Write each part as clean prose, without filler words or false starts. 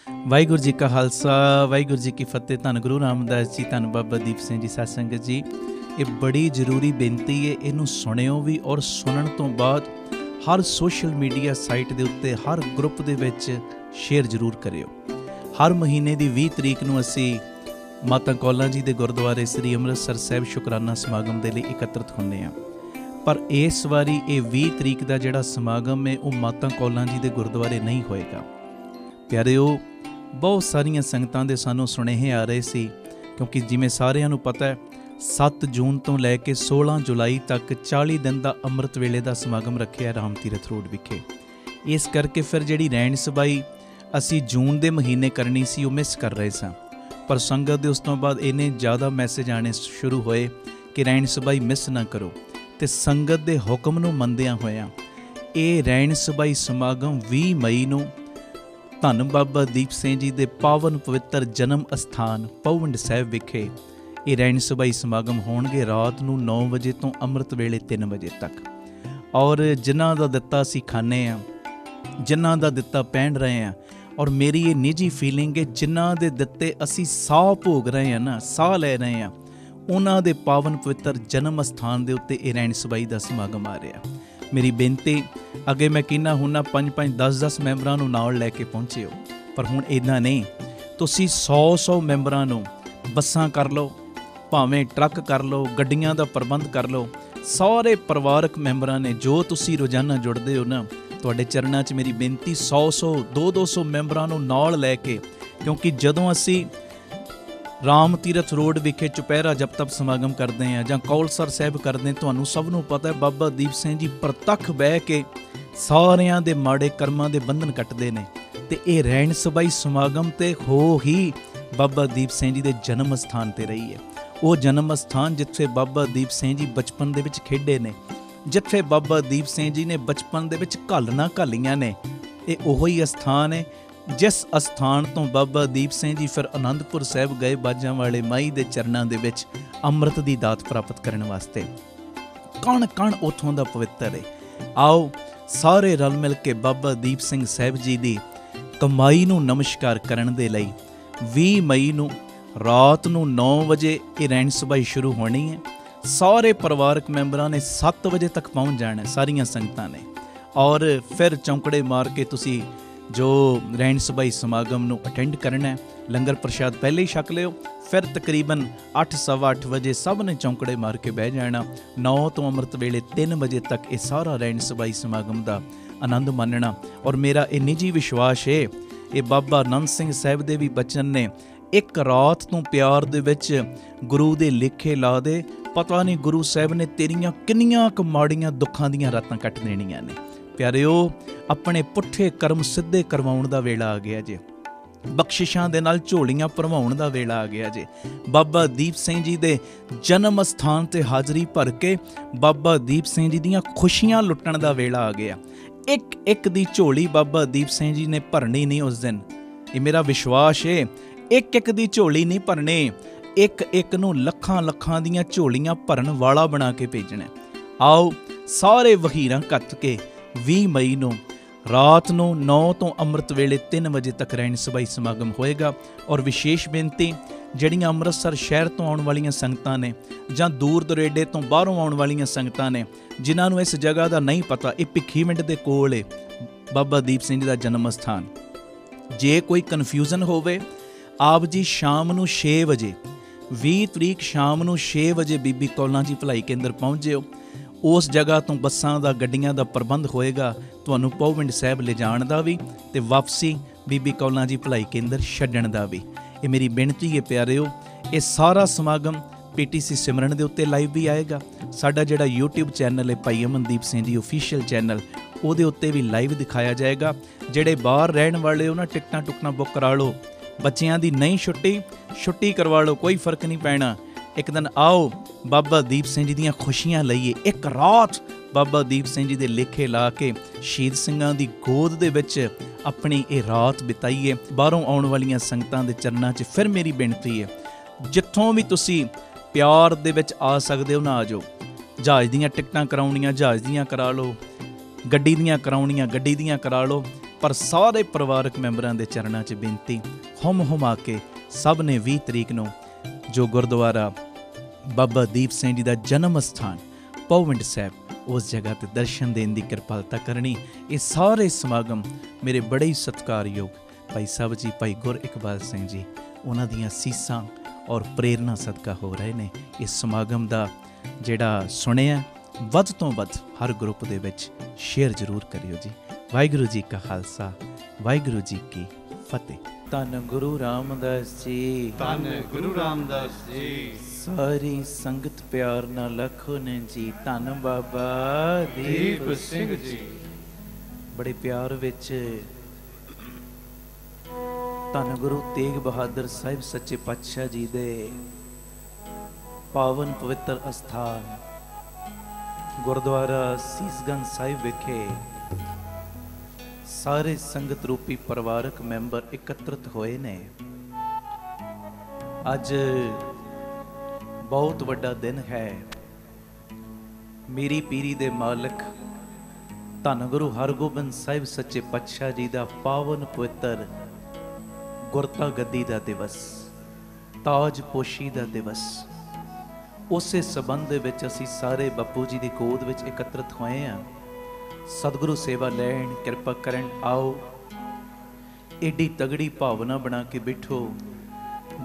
ਵਾਹਿਗੁਰੂ ਜੀ ਕਾ ਖਾਲਸਾ, ਵਾਹਿਗੁਰੂ ਜੀ ਕੀ ਫਤਿਹ। ਧੰਨ ਗੁਰੂ ਰਾਮਦਾਸ ਜੀ, ਧੰਨ ਬਾਬਾ ਦੀਪ ਸਿੰਘ ਜੀ। ਸਾਧ ਸੰਗਤ ਜੀ, ਇਹ ਬੜੀ ਜ਼ਰੂਰੀ ਬੇਨਤੀ ਹੈ, ਇਹਨੂੰ ਸੁਣਿਓ ਵੀ ਔਰ ਸੁਣਨ ਤੋਂ ਬਾਅਦ ਹਰ ਸੋਸ਼ਲ ਮੀਡੀਆ ਸਾਈਟ ਦੇ ਉੱਤੇ, ਹਰ ਗਰੁੱਪ ਦੇ ਵਿੱਚ ਸ਼ੇਅਰ ਜ਼ਰੂਰ ਕਰਿਓ। ਹਰ ਮਹੀਨੇ ਦੀ 20 ਤਰੀਕ ਨੂੰ ਅਸੀਂ ਮਾਤਾ ਕੌਲਾਂ ਜੀ ਦੇ ਗੁਰਦੁਆਰੇ ਸ੍ਰੀ ਅੰਮ੍ਰਿਤਸਰ ਸਾਹਿਬ ਸ਼ੁਕਰਾਨਾ ਸਮਾਗਮ ਦੇ ਲਈ ਇਕੱਤਰਿਤ ਹੁੰਦੇ ਹਾਂ। ਪਰ ਇਸ ਵਾਰੀ ਇਹ 20 ਤਰੀਕ ਦਾ ਜਿਹੜਾ ਸਮਾਗਮ ਹੈ ਉਹ ਮਾਤਾ ਕੌਲਾਂ ਜੀ ਦੇ ਗੁਰਦੁਆਰੇ ਨਹੀਂ ਹੋਏਗਾ। ਪਿਆਰਿਓ, ਬਹੁਤ ਸਾਰੀਆਂ ਸੰਗਤਾਂ ਦੇ ਸਾਨੂੰ ਸੁਨੇਹੇ ਆ ਰਹੇ ਸੀ, ਕਿਉਂਕਿ ਜਿਵੇਂ ਸਾਰਿਆਂ ਨੂੰ ਪਤਾ ਹੈ 7 ਜੂਨ ਤੋਂ ਲੈ ਕੇ 16 ਜੁਲਾਈ ਤੱਕ 40 ਦਿਨ ਦਾ ਅੰਮ੍ਰਿਤ ਵੇਲੇ ਦਾ ਸਮਾਗਮ ਰੱਖਿਆ ਰਾਮ ਤੀਰਥ ਰੋਡ ਵਿਖੇ। ਇਸ ਕਰਕੇ ਫਿਰ ਜਿਹੜੀ ਰਹਿਣ ਸਬਾਈ ਅਸੀਂ ਜੂਨ ਦੇ ਮਹੀਨੇ ਕਰਨੀ ਸੀ ਉਹ ਮਿਸ ਕਰ ਰਹੇ ਸਾਂ। ਪਰ ਸੰਗਤ ਦੇ ਉਸ ਤੋਂ ਬਾਅਦ ਇੰਨੇ ਜ਼ਿਆਦਾ ਮੈਸੇਜ ਆਉਣੇ ਸ਼ੁਰੂ ਹੋਏ ਕਿ ਰਹਿਣ ਸਬਾਈ ਮਿਸ ਨਾ ਕਰੋ, ਅਤੇ ਸੰਗਤ ਦੇ ਹੁਕਮ ਨੂੰ ਮੰਨਦਿਆਂ ਹੋਇਆਂ ਇਹ ਰਹਿਣ ਸਬਾਈ ਸਮਾਗਮ 20 ਮਈ ਨੂੰ ਧੰਨ ਬਾਬਾ ਦੀਪ ਸਿੰਘ ਜੀ ਦੇ ਪਾਵਨ ਪਵਿੱਤਰ ਜਨਮ ਅਸਥਾਨ ਪਹੁੰਡ ਸਾਹਿਬ ਵਿਖੇ ਇਹ ਰਹਿਣ ਸਬਾਈ ਸਮਾਗਮ ਹੋਣਗੇ ਰਾਤ ਨੂੰ 9 ਵਜੇ ਤੋਂ ਅੰਮ੍ਰਿਤ ਵੇਲੇ 3 ਵਜੇ ਤੱਕ। ਔਰ ਜਿਨ੍ਹਾਂ ਦਾ ਦਿੱਤਾ ਅਸੀਂ ਖਾਂਦੇ ਹਾਂ, ਜਿਨ੍ਹਾਂ ਦਾ ਦਿੱਤਾ ਪਹਿਨ ਰਹੇ ਹਾਂ, ਔਰ ਮੇਰੀ ਇਹ ਨਿੱਜੀ ਫੀਲਿੰਗ ਹੈ ਜਿਨ੍ਹਾਂ ਦੇ ਦਿੱਤੇ ਅਸੀਂ ਸਾਹ ਭੋਗ ਰਹੇ ਹਾਂ ਨਾ, ਸਾਹ ਲੈ ਰਹੇ ਹਾਂ, ਉਹਨਾਂ ਦੇ ਪਾਵਨ ਪਵਿੱਤਰ ਜਨਮ ਅਸਥਾਨ ਦੇ ਉੱਤੇ ਇਹ ਰਹਿਣ ਸਬਾਈ ਦਾ ਸਮਾਗਮ ਆ ਰਿਹਾ। ਮੇਰੀ ਬੇਨਤੀ, ਅੱਗੇ ਮੈਂ ਕਹਿੰਦਾ ਹੁੰਦਾ 5-5, 10-10 ਮੈਂਬਰਾਂ ਨੂੰ ਨਾਲ ਲੈ ਕੇ ਪਹੁੰਚਿਓ, ਪਰ ਹੁਣ ਇੱਦਾਂ ਨਹੀਂ। ਤੁਸੀਂ 100-100 ਮੈਂਬਰਾਂ ਨੂੰ ਬੱਸਾਂ ਕਰ ਲਓ, ਭਾਵੇਂ ਟਰੱਕ ਕਰ ਲਓ, ਗੱਡੀਆਂ ਦਾ ਪ੍ਰਬੰਧ ਕਰ ਲਓ। ਸਾਰੇ ਪਰਿਵਾਰਕ ਮੈਂਬਰਾਂ ਨੇ ਜੋ ਤੁਸੀਂ ਰੋਜ਼ਾਨਾ ਜੁੜਦੇ ਹੋ ਨਾ, ਤੁਹਾਡੇ ਚਰਨਾਂ 'ਚ ਮੇਰੀ ਬੇਨਤੀ 100-100, 200-200 ਮੈਂਬਰਾਂ ਨੂੰ ਨਾਲ ਲੈ ਕੇ, ਕਿਉਂਕਿ ਜਦੋਂ ਅਸੀਂ ਰਾਮ ਤੀਰਥ ਰੋਡ ਵਿਖੇ ਚੁਪਹਿਰਾ ਜਪ ਤਪ ਸਮਾਗਮ ਕਰਦੇ ਹਾਂ ਜਾਂ ਕੌਲਸਰ ਸਾਹਿਬ ਕਰਦੇ ਹਾਂ, ਤੁਹਾਨੂੰ ਸਭ ਨੂੰ ਪਤਾ ਹੈ ਬਾਬਾ ਦੀਪ ਸਿੰਘ ਜੀ ਪ੍ਰਤੱਖ ਬਹਿ ਕੇ ਸਾਰਿਆਂ ਦੇ ਮਾੜੇ ਕਰਮਾਂ ਦੇ ਬੰਧਨ ਕੱਟਦੇ ਨੇ। ਅਤੇ ਇਹ ਰਹਿਣ ਸਬਾਈ ਸਮਾਗਮ ਤੇ ਹੋ ਹੀ ਬਾਬਾ ਦੀਪ ਸਿੰਘ ਜੀ ਦੇ ਜਨਮ ਅਸਥਾਨ 'ਤੇ ਰਹੀ ਹੈ। ਉਹ ਜਨਮ ਅਸਥਾਨ ਜਿੱਥੇ ਬਾਬਾ ਦੀਪ ਸਿੰਘ ਜੀ ਬਚਪਨ ਦੇ ਵਿੱਚ ਖੇਡੇ ਨੇ, ਜਿੱਥੇ ਬਾਬਾ ਦੀਪ ਸਿੰਘ ਜੀ ਨੇ ਬਚਪਨ ਦੇ ਵਿੱਚ ਘਾਲਣਾ ਘਾਲੀਆਂ ਨੇ, ਇਹ ਉਹੋ ਹੀ ਅਸਥਾਨ ਹੈ ਜਿਸ ਅਸਥਾਨ ਤੋਂ ਬਾਬਾ ਦੀਪ ਸਿੰਘ ਜੀ ਫਿਰ ਅਨੰਦਪੁਰ ਸਾਹਿਬ ਗਏ ਬਾਜਾਂ ਵਾਲੇ ਮਾਈ ਦੇ ਚਰਨਾਂ ਦੇ ਵਿੱਚ ਅੰਮ੍ਰਿਤ ਦੀ ਦਾਤ ਪ੍ਰਾਪਤ ਕਰਨ ਵਾਸਤੇ। ਕਣ ਕਣ ਉੱਥੋਂ ਦਾ ਪਵਿੱਤਰ ਹੈ। ਆਓ ਸਾਰੇ ਰਲ ਮਿਲ ਕੇ ਬਾਬਾ ਦੀਪ ਸਿੰਘ ਸਾਹਿਬ ਜੀ ਦੀ ਕਮਾਈ ਨੂੰ ਨਮਸਕਾਰ ਕਰਨ ਦੇ ਲਈ 20 ਮਈ ਨੂੰ ਰਾਤ ਨੂੰ 9 ਵਜੇ ਇਹ ਰਹਿਣ ਸਬਾਈ ਸ਼ੁਰੂ ਹੋਣੀ ਹੈ। ਸਾਰੇ ਪਰਿਵਾਰਕ ਮੈਂਬਰਾਂ ਨੇ 7 ਵਜੇ ਤੱਕ ਪਹੁੰਚ ਜਾਣਾ, ਸਾਰੀਆਂ ਸੰਗਤਾਂ ਨੇ। ਔਰ ਫਿਰ ਚੌਂਕੜੇ ਮਾਰ ਕੇ ਤੁਸੀਂ ਜੋ ਰਹਿਣ ਸਬਾਈ ਸਮਾਗਮ ਨੂੰ ਅਟੈਂਡ ਕਰਨਾ ਹੈ, ਲੰਗਰ ਪ੍ਰਸ਼ਾਦ ਪਹਿਲੇ ਹੀ ਛਕ ਲਿਓ। ਫਿਰ ਤਕਰੀਬਨ 8-8:15 ਵਜੇ ਸਭ ਨੇ ਚੌਂਕੜੇ ਮਾਰ ਕੇ ਬਹਿ ਜਾਣਾ। 9 ਤੋਂ ਅੰਮ੍ਰਿਤ ਵੇਲੇ 3 ਵਜੇ ਤੱਕ ਇਹ ਸਾਰਾ ਰਹਿਣ ਸਬਾਈ ਸਮਾਗਮ ਦਾ ਆਨੰਦ ਮਾਣਨਾ। ਔਰ ਮੇਰਾ ਇਹ ਨਿੱਜੀ ਵਿਸ਼ਵਾਸ ਹੈ, ਇਹ ਬਾਬਾ ਆਨੰਦ ਸਿੰਘ ਸਾਹਿਬ ਦੇ ਵੀ ਬਚਨ ਨੇ, ਇੱਕ ਰਾਤ ਤੋਂ ਪਿਆਰ ਦੇ ਵਿੱਚ ਗੁਰੂ ਦੇ ਲੇਖੇ ਲਾ ਦੇ, ਪਤਾ ਨਹੀਂ ਗੁਰੂ ਸਾਹਿਬ ਨੇ ਤੇਰੀਆਂ ਕਿੰਨੀਆਂ ਕੁ ਮਾੜੀਆਂ ਦੁੱਖਾਂ ਦੀਆਂ ਰਾਤਾਂ ਕੱਟ ਦੇਣੀਆਂ ਨੇ। ਪਿਆਰਿਓ, ਆਪਣੇ ਪੁੱਠੇ ਕਰਮ ਸਿੱਧੇ ਕਰਵਾਉਣ ਦਾ ਵੇਲਾ ਆ ਗਿਆ ਜੇ, ਬਖਸ਼ਿਸ਼ਾਂ ਦੇ ਨਾਲ ਝੋਲੀਆਂ ਭਰਵਾਉਣ ਦਾ ਵੇਲਾ ਆ ਗਿਆ ਜੇ। ਬਾਬਾ ਦੀਪ ਸਿੰਘ ਜੀ ਦੇ ਜਨਮ ਅਸਥਾਨ 'ਤੇ ਹਾਜ਼ਰੀ ਭਰ ਕੇ ਬਾਬਾ ਦੀਪ ਸਿੰਘ ਜੀ ਦੀਆਂ ਖੁਸ਼ੀਆਂ ਲੁੱਟਣ ਦਾ ਵੇਲਾ ਆ ਗਿਆ। ਇੱਕ ਇੱਕ ਦੀ ਝੋਲੀ ਬਾਬਾ ਦੀਪ ਸਿੰਘ ਜੀ ਨੇ ਭਰਨੀ ਨਹੀਂ ਉਸ ਦਿਨ, ਇਹ ਮੇਰਾ ਵਿਸ਼ਵਾਸ ਹੈ। ਇੱਕ ਇੱਕ ਦੀ ਝੋਲੀ ਨਹੀਂ ਭਰਨੀ, ਇੱਕ ਇੱਕ ਨੂੰ ਲੱਖਾਂ ਲੱਖਾਂ ਦੀਆਂ ਝੋਲੀਆਂ ਭਰਨ ਵਾਲਾ ਬਣਾ ਕੇ ਭੇਜਣਾ। ਆਓ ਸਾਰੇ ਵਹੀਰਾਂ ਕੱਤ ਕੇ 20 ਮਈ ਨੂੰ ਰਾਤ ਨੂੰ 9 ਤੋਂ ਅੰਮ੍ਰਿਤ ਵੇਲੇ 3 ਵਜੇ ਤੱਕ ਰਹਿਣ ਸਬਾਈ ਸਮਾਗਮ ਹੋਏਗਾ। ਔਰ ਵਿਸ਼ੇਸ਼ ਬੇਨਤੀ, ਜਿਹੜੀਆਂ ਅੰਮ੍ਰਿਤਸਰ ਸ਼ਹਿਰ ਤੋਂ ਆਉਣ ਵਾਲੀਆਂ ਸੰਗਤਾਂ ਨੇ ਜਾਂ ਦੂਰ ਦੁਰੇਡੇ ਤੋਂ ਬਾਹਰੋਂ ਆਉਣ ਵਾਲੀਆਂ ਸੰਗਤਾਂ ਨੇ, ਜਿਨ੍ਹਾਂ ਨੂੰ ਇਸ ਜਗ੍ਹਾ ਦਾ ਨਹੀਂ ਪਤਾ, ਇਹ ਭਿੱਖੀਵਿੰਡ ਦੇ ਕੋਲ ਹੈ ਬਾਬਾ ਦੀਪ ਸਿੰਘ ਜੀ ਦਾ ਜਨਮ ਅਸਥਾਨ। ਜੇ ਕੋਈ ਕਨਫਿਊਜ਼ਨ ਹੋਵੇ, ਆਪ ਜੀ ਸ਼ਾਮ ਨੂੰ 6 ਵਜੇ 20 ਤਰੀਕ ਸ਼ਾਮ ਨੂੰ 6 ਵਜੇ ਬੀਬੀ ਕੌਲਾਂ ਜੀ ਭਲਾਈ ਕੇਂਦਰ ਪਹੁੰਚ ਜਿਓ। ਉਸ ਜਗ੍ਹਾ ਤੋਂ ਬੱਸਾਂ ਦਾ, ਗੱਡੀਆਂ ਦਾ ਪ੍ਰਬੰਧ ਹੋਏਗਾ ਤੁਹਾਨੂੰ ਪਹੁੰਡ ਸਾਹਿਬ ਲਿਜਾਣ ਦਾ ਵੀ ਅਤੇ ਵਾਪਸੀ ਬੀਬੀ ਕੌਲਾਂ ਜੀ ਭਲਾਈ ਕੇਂਦਰ ਛੱਡਣ ਦਾ ਵੀ। ਇਹ ਮੇਰੀ ਬੇਨਤੀ ਹੈ ਪਿਆਰਿਓ। ਇਹ ਸਾਰਾ ਸਮਾਗਮ PTC ਸਿਮਰਨ ਦੇ ਉੱਤੇ ਲਾਈਵ ਵੀ ਆਏਗਾ। ਸਾਡਾ ਜਿਹੜਾ YouTube ਚੈਨਲ ਹੈ ਭਾਈ ਅਮਨਦੀਪ ਸਿੰਘ ਜੀ ਓਫੀਸ਼ੀਅਲ ਚੈਨਲ, ਉਹਦੇ ਉੱਤੇ ਵੀ ਲਾਈਵ ਦਿਖਾਇਆ ਜਾਏਗਾ। ਜਿਹੜੇ ਬਾਹਰ ਰਹਿਣ ਵਾਲੇ ਉਹਨਾਂ ਟਿਕਟਾਂ ਟੁਕਟਾਂ ਬੁੱਕ ਕਰਾ ਲਓ। ਬੱਚਿਆਂ ਦੀ ਨਹੀਂ ਛੁੱਟੀ ਕਰਵਾ ਲਓ, ਕੋਈ ਫਰਕ ਨਹੀਂ ਪੈਣਾ। ਇੱਕ ਦਿਨ ਆਓ ਬਾਬਾ ਦੀਪ ਸਿੰਘ ਜੀ ਦੀਆਂ ਖੁਸ਼ੀਆਂ ਲਈਏ। ਇੱਕ ਰਾਤ ਬਾਬਾ ਦੀਪ ਸਿੰਘ ਜੀ ਦੇ ਲੇਖੇ ਲਾ ਕੇ ਸ਼ਹੀਦ ਸਿੰਘਾਂ ਦੀ ਗੋਦ ਦੇ ਵਿੱਚ ਆਪਣੀ ਇਹ ਰਾਤ ਬਿਤਾਈਏ। ਬਾਹਰੋਂ ਆਉਣ ਵਾਲੀਆਂ ਸੰਗਤਾਂ ਦੇ ਚਰਨਾਂ 'ਚ ਫਿਰ ਮੇਰੀ ਬੇਨਤੀ ਹੈ, ਜਿੱਥੋਂ ਵੀ ਤੁਸੀਂ ਪਿਆਰ ਦੇ ਵਿੱਚ ਆ ਸਕਦੇ ਹੋ ਨਾ ਆ ਜਾਓ। ਜਹਾਜ਼ ਦੀਆਂ ਟਿਕਟਾਂ ਕਰਾਉਣੀਆਂ ਜਹਾਜ਼ ਦੀਆਂ ਕਰਾ ਲਓ, ਗੱਡੀ ਦੀਆਂ ਕਰਾਉਣੀਆਂ ਗੱਡੀ ਦੀਆਂ ਕਰਾ ਲਓ। पर सारे परिवारक मैंबरां दे चरणां 'च बेनती हुम हुमा के सब ने 20 तरीक नूं जो गुरुद्वारा बाबा दीप सिंह जी दा जन्म स्थान पौविंड साहिब उस जगह ते दर्शन देने की किरपालता करनी। ये सारे समागम मेरे बड़े ही सत्कारयोग भाई साहब जी, भाई गुर इकबाल सिंह जी, उन्हां दियां सीसां और प्रेरणा सदका हो रहे ने। इस समागम का जिहड़ा सुनिया वध तो वध हर ग्रुप दे विच शेयर जरूर करियो जी। वाहिगुरू जी का खालसा, वाहिगुरू जी की फतेह। धन गुरु रामदास जी, धन गुरु रामदास जी। सारी संगत प्यार ना लखो ने जी। धन बाबा दीप सिंह जी। बड़े प्यार विच धन गुरु तेग बहादुर साहिब सच्चे पातशाह जी दे पावन पवित्र अस्थान गुरुद्वारा सीसगंज साहिब विखे सारे संगत रूपी परिवारक मैंबर एकत्रित होए ने। अज बहुत वड्डा दिन है। मेरी पीरी दे मालिक धन गुरु हरगोबिंद साहिब सच्चे पातशाह जी दा पावन पवित्र गुरता गद्दी दा दिवस, ताज पोशी दा दिवस। उसे संबंध दे विच असीं सारे बापू जी दी गोद विच एकत्रित होए हैं। सतगुरु सेवा लैण किरपा करन आओ। एडी तगड़ी भावना बना के बैठो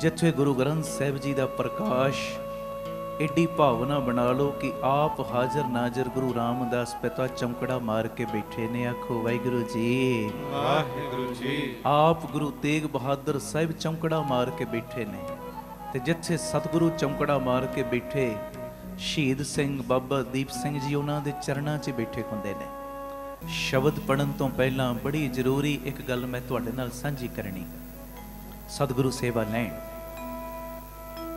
जिथे गुरु ग्रंथ साहिब जी दा प्रकाश। एडी भावना बना लो कि आप हाजर नाजर गुरु रामदास पिता चमकड़ा मार के बैठे ने। आखो वाहिगुरू जी, वाहिगुरू जी। आप गुरु तेग बहादुर साहिब चमकड़ा मार के बैठे ने ते जिथे सतगुरु चमकड़ा मार के बैठे शहीद सिंह बाबा दीप सिंह जी उन्हां दे चरणां 'च बैठे हुंदे ने। शब्द पढ़न तो पहला बड़ी जरूरी एक गल मैं तुहाडे नाल साझी करनी। सतगुरु सेवा लैण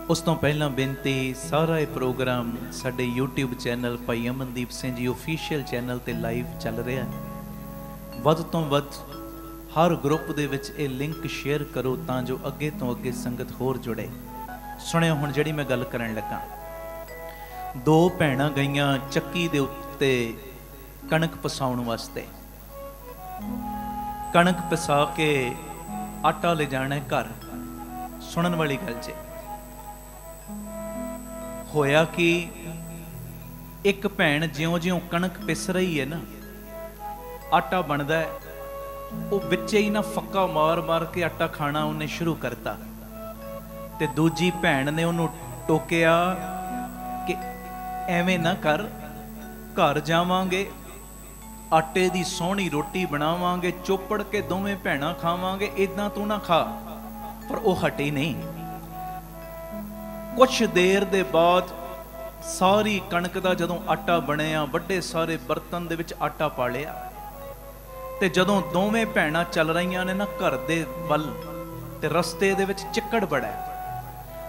उस तो पहला बेनती, सारा ये प्रोग्राम साडे यूट्यूब चैनल भाई अमनदीप सिंह जी ऑफिशियल चैनल ते लाइव चल रहा है। वध तो वध हर ग्रुप दे विच ये लिंक शेयर करो तां जो अगे तो अगे संगत होर जुड़े। सुनियो हुण जिहड़ी मैं गल करन लगा। दो भैणां गईयां ਚੱਕੀ ਦੇ ਉੱਤੇ कणक पसाउण वास्ते। कणक पिसा के आटा ले जाना है घर। सुनन वाली गल जे होया कि एक भैन ज्यों ज्यों कणक पिस रही है ना, आटा बनता है, वो विचे ही ना फक्का मार मार के आटा खाना उन्हें शुरू करता। ते दूजी भैन ने उन्होंने टोकिया कि एवें ना कर, घर जावांगे आटे दी सोहनी रोटी बनावांगे, चोपड़ के दोवें भैणां खावांगे, इदां तू ना खा। पर वो हटी नहीं। कुछ देर दे बाद सारी कणक दा जदों आटा बनिया, वड्डे सारे बर्तन दे विच आटा पा लिया। ते जदों दोवें भैणां चल रहीआं ने ना घर दे वल, ते रस्ते दे विच चिक्कड़ बड़ा है।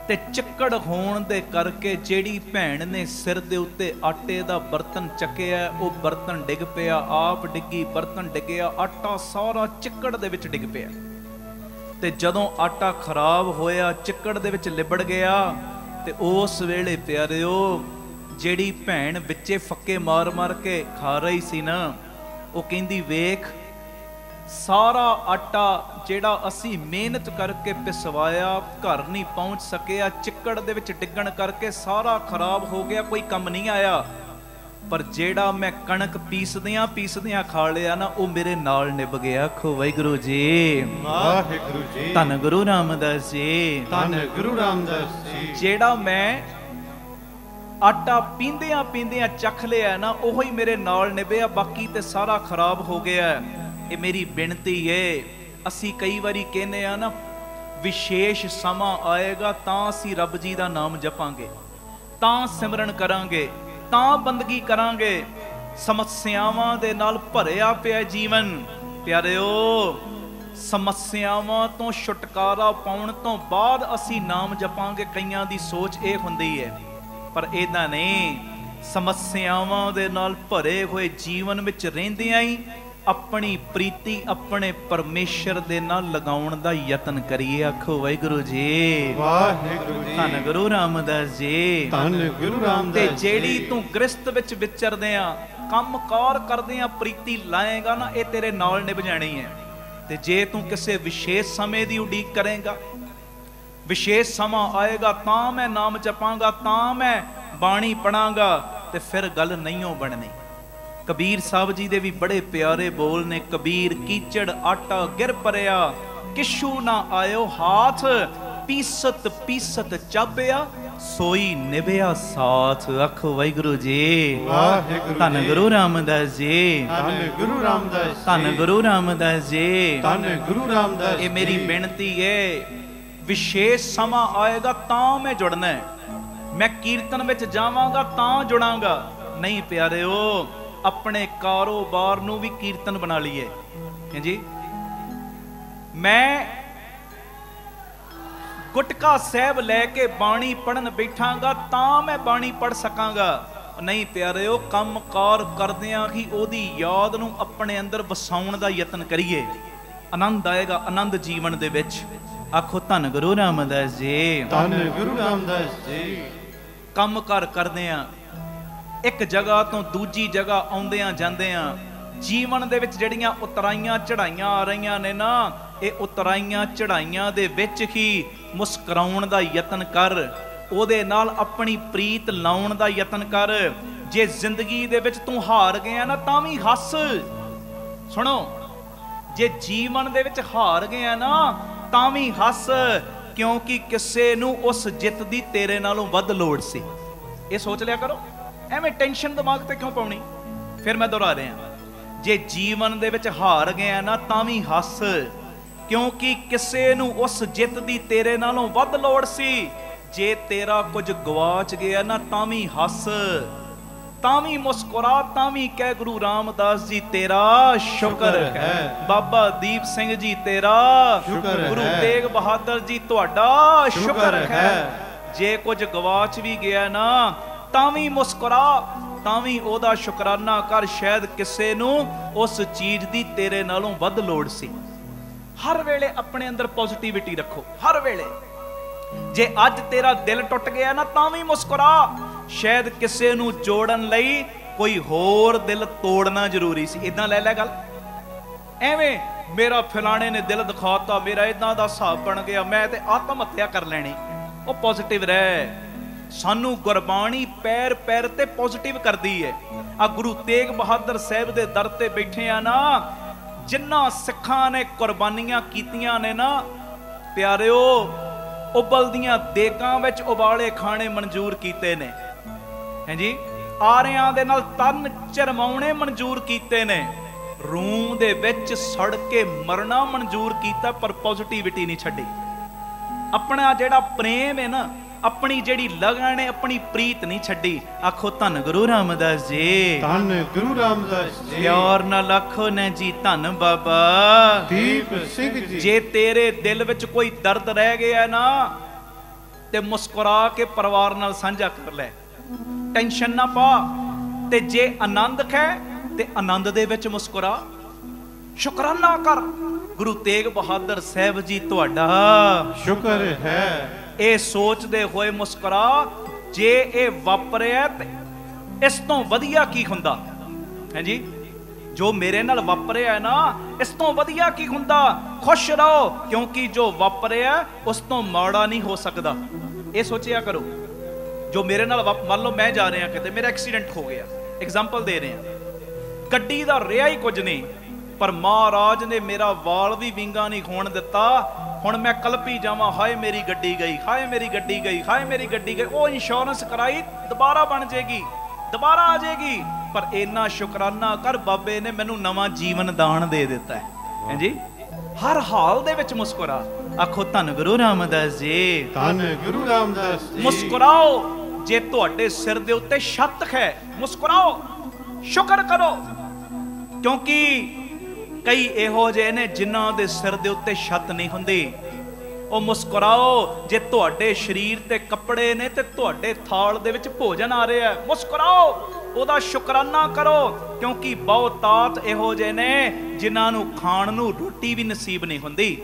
ते चिक्कड़ होण दे करके जेड़ी भैन ने सिर दे उत्ते आटे दा बर्तन चकिया, वो बर्तन डिग पिया, आप डिगी, बर्तन डिगया, आटा सारा चिक्कड़ दे विच डिग पिया। ते जदों आटा खराब होया, चिक्कड़ दे विच लिबड़ गया, ते उस वेले प्यारिओ जेड़ी भैन विचे फक्के मार मार के खा रही सी ना, वो कहंदी वेख सारा आटा जेड़ा असी मेहनत करके पिसवाया घर नहीं पहुंच सकिया, चिक्कड़ दे विच डिगण करके सारा खराब हो गया, कोई कम नहीं आया। पर जेड़ा मैं कणक पीसदियां खा लिया ना, वो मेरे नाल निभ गया। आखो वाहिगुरू जी, वाहिगुरू जी। धन गुरु रामदास जी, धन गुरु रामदास जी। जेड़ा मैं आटा पींदियां चख लिया ना, ओही मेरे नाल निभया, बाकी ते सारा खराब हो गया। ये मेरी बेनती है। असी कई बारी कहने आ ना, विशेष समा आएगा तां असी रब जी दा नाम जपांगे, तां सिमरन करांगे, तां बंदगी करांगे। समस्यावां दे नाल भरिया पिया जीवन। प्यारिओ समस्यावां तो छुटकारा पाउण तो बाद असी नाम जपांगे। कईयां दी सोच ये हुंदी है, पर इदां नहीं। समस्यावां दे नाल भरे हुए जीवन विच रहिंदियां ही अपनी प्रीति अपने परमेश्वर दे नाल लगाउण दा यतन करिए। आखो वाहिगुरू जी, वाहिगुरू जी। धन गुरु रामदास जी, धन गुरु रामदास जी। जेड़ी तू गृहस्थ विच विचरदे आ, काम कार करदे आ, प्रीति लाएगा ना, ये तेरे नाल निभ जानी है। ਤੇ ਜੇ ਤੂੰ ਕਿਸੇ ਵਿਸ਼ੇਸ਼ ਸਮੇਂ ਦੀ ਉਡੀਕ ਕਰੇਗਾ, ਵਿਸ਼ੇਸ਼ ਸਮਾਂ ਆਏਗਾ ਤਾਂ ਮੈਂ ਨਾਮ ਜਪਾਂਗਾ, ਤਾਂ ਮੈਂ ਬਾਣੀ ਪੜਾਂਗਾ, ਤੇ ਫਿਰ ਗੱਲ ਨਹੀਂ ਹੋ ਬਣਨੀ। ਕਬੀਰ ਸਾਹਿਬ ਜੀ ਦੇ ਵੀ ਬੜੇ ਪਿਆਰੇ ਬੋਲ ਨੇ, ਕਬੀਰ ਕੀਚੜ ਆਟਾ ਗਿਰ ਪਰਿਆ, ਕਿਛੂ ਨਾ ਆਇਓ ਹਾਥ, ਪੀਸਤ ਪੀਸਤ ਚਾਬਿਆ, ਸੋਈ ਨਿਭਿਆ ਸਾਥ। ਆਖੋ ਵਾਹਿਗੁਰੂ ਜੀ, ਵਾਹਿਗੁਰੂ ਧੰਨ ਗੁਰੂ ਰਾਮਦਾਸ ਜੀ, ਧੰਨ ਗੁਰੂ ਰਾਮਦਾਸ, ਧੰਨ ਗੁਰੂ ਰਾਮਦਾਸ ਜੀ, ਧੰਨ ਗੁਰੂ ਰਾਮਦਾਸ। ਇਹ ਮੇਰੀ ਬੇਨਤੀ ਏ, ਵਿਸ਼ੇਸ਼ ਸਮਾਂ ਆਏਗਾ ਤਾਂ ਮੈਂ ਜੁੜਨਾ ਹੈ, ਮੈਂ ਕੀਰਤਨ ਵਿੱਚ ਜਾਵਾਂਗਾ ਤਾਂ ਜੁੜਾਂਗਾ। ਨਹੀਂ ਪਿਆਰਿਓ, ਆਪਣੇ ਕਾਰੋਬਾਰ ਨੂੰ ਵੀ ਕੀਰਤਨ ਬਣਾ ਲਈਏ। ਹਾਂਜੀ, ਮੈਂ ਗੁਟਕਾ ਸਾਹਿਬ ਲੈ ਕੇ ਬਾਣੀ ਪੜਨ ਬੈਠਾਂਗਾ ਤਾਂ ਮੈਂ ਬਾਣੀ ਪੜ ਸਕਾਂਗਾ। ਨਹੀਂ ਪਿਆਰਿਓ, ਕੰਮ ਕਾਰ ਕਰਦਿਆਂ ਹੀ ਉਹਦੀ ਯਾਦ ਨੂੰ ਆਪਣੇ ਅੰਦਰ ਵਸਾਉਣ ਦਾ ਯਤਨ ਕਰੀਏ, ਆਨੰਦ ਆਏਗਾ ਆਨੰਦ ਜੀਵਨ ਦੇ ਵਿੱਚ। ਆਖੋ ਧੰਨ ਗੁਰੂ ਰਾਮਦਾਸ ਜੀ, ਧੰਨ ਗੁਰੂ ਰਾਮਦਾਸ ਜੀ। ਕੰਮ ਕਾਰ ਕਰਦਿਆਂ, ਇੱਕ ਜਗ੍ਹਾ ਤੋਂ ਦੂਜੀ ਜਗ੍ਹਾ ਆਉਂਦਿਆਂ ਜਾਂਦਿਆਂ, ਜੀਵਨ ਦੇ ਵਿੱਚ ਜਿਹੜੀਆਂ ਉਤਰਾਈਆਂ ਚੜਾਈਆਂ ਆ ਰਹੀਆਂ ਨੇ ਨਾ, ਇਹ ਉਤਰਾਈਆਂ ਚੜਾਈਆਂ ਦੇ ਵਿੱਚ ਹੀ ਮੁਸਕਰਾਉਣ ਦਾ ਯਤਨ ਕਰ, ਉਹਦੇ ਨਾਲ ਆਪਣੀ ਪ੍ਰੀਤ ਲਾਉਣ ਦਾ ਯਤਨ ਕਰ। ਜੇ ਜ਼ਿੰਦਗੀ ਦੇ ਵਿੱਚ ਤੂੰ ਹਾਰ ਗਿਆ ਨਾ ਤਾਂ ਵੀ ਹੱਸ। ਸੁਣੋ, ਜੇ ਜੀਵਨ ਦੇ ਵਿੱਚ ਹਾਰ ਗਿਆ ਨਾ ਤਾਂ ਵੀ ਹੱਸ, ਕਿਉਂਕਿ ਕਿਸੇ ਨੂੰ ਉਸ ਜਿੱਤ ਦੀ ਤੇਰੇ ਨਾਲੋਂ ਵੱਧ ਲੋੜ ਸੀ। ਇਹ ਸੋਚ ਲਿਆ ਕਰੋ, ਐਵੇਂ ਟੈਨਸ਼ਨ ਦਿਮਾਗ ਤੇ ਕਿਉਂ ਪਾਉਣੀ। ਫਿਰ ਮੈਂ ਦੁਹਰਾ ਰਿਹਾ, ਜੇ ਜੀਵਨ ਦੇ ਵਿੱਚ ਹਾਰ ਗਿਆ ਨਾ ਤਾਂ ਵੀ ਹੱਸ, ਕਿਉਂਕਿ ਕਿਸੇ ਨੂੰ ਉਸ ਜਿੱਤ ਦੀ ਤੇਰੇ ਨਾਲੋਂ ਵੱਧ ਲੋੜ ਸੀ। ਜੇ ਤੇਰਾ ਕੁਝ ਗਵਾਚ ਗਿਆ ਨਾ ਤਾਂ ਵੀ ਹੱਸ, ਤਾਂ ਵੀ ਮੁਸਕਰਾ, ਤਾਂ ਵੀ ਕਹਿ ਗੁਰੂ ਰਾਮਦਾਸ ਜੀ ਤੇਰਾ ਸ਼ੁਕਰ ਹੈ, ਬਾਬਾ ਦੀਪ ਸਿੰਘ ਜੀ ਤੇਰਾ ਸ਼ੁਕਰ ਹੈ, ਗੁਰੂ ਤੇਗ ਬਹਾਦਰ ਜੀ ਤੁਹਾਡਾ ਸ਼ੁਕਰ ਹੈ। ਜੇ ਕੁਝ ਗਵਾਚ ਵੀ ਗਿਆ ਨਾ ਤਾਂ ਵੀ ਮੁਸਕਰਾ, ਤਾਂ ਵੀ ਉਹਦਾ ਸ਼ੁਕਰਾਨਾ ਕਰ, ਸ਼ਾਇਦ ਕਿਸੇ ਨੂੰ ਉਸ ਚੀਜ਼ ਦੀ ਤੇਰੇ ਨਾਲੋਂ ਵੱਧ ਲੋੜ ਸੀ। ਹਰ ਵੇਲੇ ਆਪਣੇ ਅੰਦਰ ਪੋਜ਼ਿਟਿਵਿਟੀ ਰੱਖੋ, ਹਰ ਵੇਲੇ। ਜੇ ਅੱਜ ਤੇਰਾ ਦਿਲ ਟੁੱਟ ਗਿਆ ਨਾ ਤਾਂ ਵੀ ਮੁਸਕਰਾ, ਸ਼ਾਇਦ ਕਿਸੇ ਨੂੰ ਜੋੜਨ ਲਈ ਕੋਈ ਹੋਰ ਦਿਲ ਤੋੜਨਾ ਜ਼ਰੂਰੀ ਸੀ। ਇਦਾਂ ਲੈ ਲੈ ਗੱਲ, ਐਵੇਂ ਮੇਰਾ ਫਲਾਣੇ ਨੇ ਦਿਲ ਦਿਖਾਤਾ, ਮੇਰਾ ਇਦਾਂ ਦਾ ਹਿਸਾਬ ਬਣ ਗਿਆ, ਮੈਂ ਤੇ ਆਤਮ ਹੱਤਿਆ ਕਰ ਲੈਣੀ। ਉਹ ਪੋਜ਼ਿਟਿਵ ਰਹਿ। ਸਾਨੂੰ ਗੁਰਬਾਣੀ ਪੈਰ ਪੈਰ ਤੇ ਪੋਜ਼ਿਟਿਵ ਕਰਦੀ ਹੈ। ਆ ਗੁਰੂ ਤੇਗ ਬਹਾਦਰ ਸਾਹਿਬ ਦੇ ਦਰ ਤੇ ਬੈਠੇ ਆ ਨਾ, ਜਿਨ੍ਹਾਂ ਸਿੱਖਾਂ ਨੇ ਕੁਰਬਾਨੀਆਂ ਕੀਤੀਆਂ ਨੇ ਨਾ ਪਿਆਰਿਓ, ਉਬਲਦੀਆਂ ਦੇਗਾਂ ਵਿੱਚ ਉਬਾਲੇ ਖਾਣੇ ਮਨਜ਼ੂਰ ਕੀਤੇ ਨੇ। ਹਾਂਜੀ, ਆਰਿਆਂ ਦੇ ਨਾਲ ਤਨ ਚਰਮਾਉਣੇ ਮਨਜ਼ੂਰ ਕੀਤੇ ਨੇ, ਰੂਮ ਦੇ ਵਿੱਚ ਸੜ ਕੇ ਮਰਨਾ ਮਨਜ਼ੂਰ ਕੀਤਾ, ਪਰ ਪੋਜ਼ਿਟਿਵਿਟੀ ਨਹੀਂ ਛੱਡੀ। ਆਪਣਾ ਜਿਹੜਾ ਪ੍ਰੇਮ ਹੈ ਨਾ, ਆਪਣੀ ਜਿਹੜੀ ਲਗਨ ਹੈ, ਆਪਣੀ ਪ੍ਰੀਤ ਨਹੀਂ ਛੱਡੀ। ਆਖੋ ਧੰਨ ਗੁਰੂ ਰਾਮਦਾਸ ਜੀ, ਧੰਨ ਗੁਰੂ ਰਾਮਦਾਸ ਜੀ। ਪਿਆਰ ਨਾਲ ਆਖੋ ਨਾ ਜੀ, ਧੰਨ ਬਾਬਾ ਦੀਪ ਸਿੰਘ ਜੀ। ਜੇ ਤੇਰੇ ਦਿਲ ਵਿੱਚ ਕੋਈ ਦਰਦ ਰਹਿ ਗਿਆ ਨਾ ਤੇ ਮੁਸਕਰਾ ਕੇ ਪਰਿਵਾਰ ਨਾਲ ਸਾਂਝਾ ਕਰ ਲੈ, ਟੈਨਸ਼ਨ ਨਾ ਪਾ। ਤੇ ਜੇ ਆਨੰਦ ਹੈ ਤੇ ਆਨੰਦ ਦੇ ਵਿੱਚ ਮੁਸਕਰਾ, ਸ਼ੁਕਰਾਨਾ ਕਰ। ਗੁਰੂ ਤੇਗ ਬਹਾਦਰ ਸਾਹਿਬ ਜੀ ਤੁਹਾਡਾ ਸ਼ੁਕਰ ਹੈ। ਇਹ ਸੋਚਦੇ ਹੋਏ ਮੁਸਕਰਾ, ਜੇ ਇਹ ਵਾਪਰਿਆ ਤੇ ਇਸ ਤੋਂ ਵਧੀਆ ਕੀ ਹੁੰਦਾ। ਹਾਂਜੀ, ਜੋ ਮੇਰੇ ਨਾਲ ਵਾਪਰਿਆ ਨਾ, ਇਸ ਤੋਂ ਵਧੀਆ ਕੀ ਹੁੰਦਾ। ਖੁਸ਼ ਰਹੋ, ਕਿਉਂਕਿ ਜੋ ਵਾਪਰਿਆ ਉਸ ਤੋਂ ਮਾੜਾ ਨਹੀਂ ਹੋ ਸਕਦਾ। ਇਹ ਸੋਚਿਆ ਕਰੋ, ਜੋ ਮੇਰੇ ਨਾਲ ਮੰਨ ਲਓ ਮੈਂ ਜਾ ਰਿਹਾ ਕਿਤੇ, ਮੇਰਾ ਐਕਸੀਡੈਂਟ ਹੋ ਗਿਆ, ਐਗਜ਼ਾਮਪਲ ਦੇ ਰਹੇ ਹਾਂ, ਗੱਡੀ ਦਾ ਰਿਹਾ ਹੀ ਕੁਝ ਨਹੀਂ, ਪਰ ਮਹਾਰਾਜ ਨੇ ਮੇਰਾ ਵਾਲ ਵੀ ਵਿੰਗਾ ਨਹੀਂ ਹੋਣ ਦਿੱਤਾ। ਹੁਣ ਮੈਂ ਕਲਪੀ ਜਾਵਾਂ, ਹਾਏ ਮੇਰੀ ਗੱਡੀ ਗਈ, ਹਾਏ ਮੇਰੀ ਗੱਡੀ ਗਈ, ਹਾਏ ਮੇਰੀ ਗੱਡੀ ਗਈ। ਉਹ ਇੰਸ਼ੋਰੈਂਸ ਕਰਾਈ, ਦੁਬਾਰਾ ਬਣ ਜਾਏਗੀ, ਦੁਬਾਰਾ ਆ ਜਾਏਗੀ, ਪਰ ਇੰਨਾ ਸ਼ੁਕਰਾਨਾ ਕਰ, ਬਾਬੇ ਨੇ ਮੈਨੂੰ ਨਵਾਂ ਜੀਵਨ ਦਾਨ ਦੇ ਦਿੱਤਾ ਹੈ। ਹਾਂਜੀ, ਹਰ ਹਾਲ ਦੇ ਵਿੱਚ ਮੁਸਕਰਾ। ਆਖੋ ਧੰਨ ਗੁਰੂ ਰਾਮਦਾਸ ਜੀ, ਧੰਨ ਗੁਰੂ ਰਾਮਦਾਸ ਜੀ। ਮੁਸਕਰਾਓ। ਜੇ ਤੁਹਾਡੇ ਸਿਰ ਦੇ ਉੱਤੇ ਛੱਤ ਹੈ, ਮੁਸਕਰਾਓ, ਸ਼ੁਕਰ ਕਰੋ, ਕਿਉਂਕਿ ਕਈ ਇਹੋ ਜਿਹੇ ਨੇ ਜਿਨ੍ਹਾਂ ਦੇ ਸਿਰ ਦੇ ਉੱਤੇ ਛੱਤ ਨਹੀਂ ਹੁੰਦੀ। ਉਹ ਮੁਸਕਰਾਓ। ਜੇ ਤੁਹਾਡੇ ਸਰੀਰ ਤੇ ਕੱਪੜੇ ਨੇ ਤੇ ਤੁਹਾਡੇ ਥਾਲ ਦੇ ਵਿੱਚ ਭੋਜਨ ਆ ਰਿਹਾ, ਮੁਸਕਰਾਓ, ਉਹਦਾ ਸ਼ੁਕਰਾਨਾ ਕਰੋ, ਕਿਉਂਕਿ ਬਹੁਤਾਤ ਇਹੋ ਜਿਹੇ ਨੇ ਜਿਨ੍ਹਾਂ ਨੂੰ ਖਾਣ ਨੂੰ ਰੋਟੀ ਵੀ ਨਸੀਬ ਨਹੀਂ ਹੁੰਦੀ,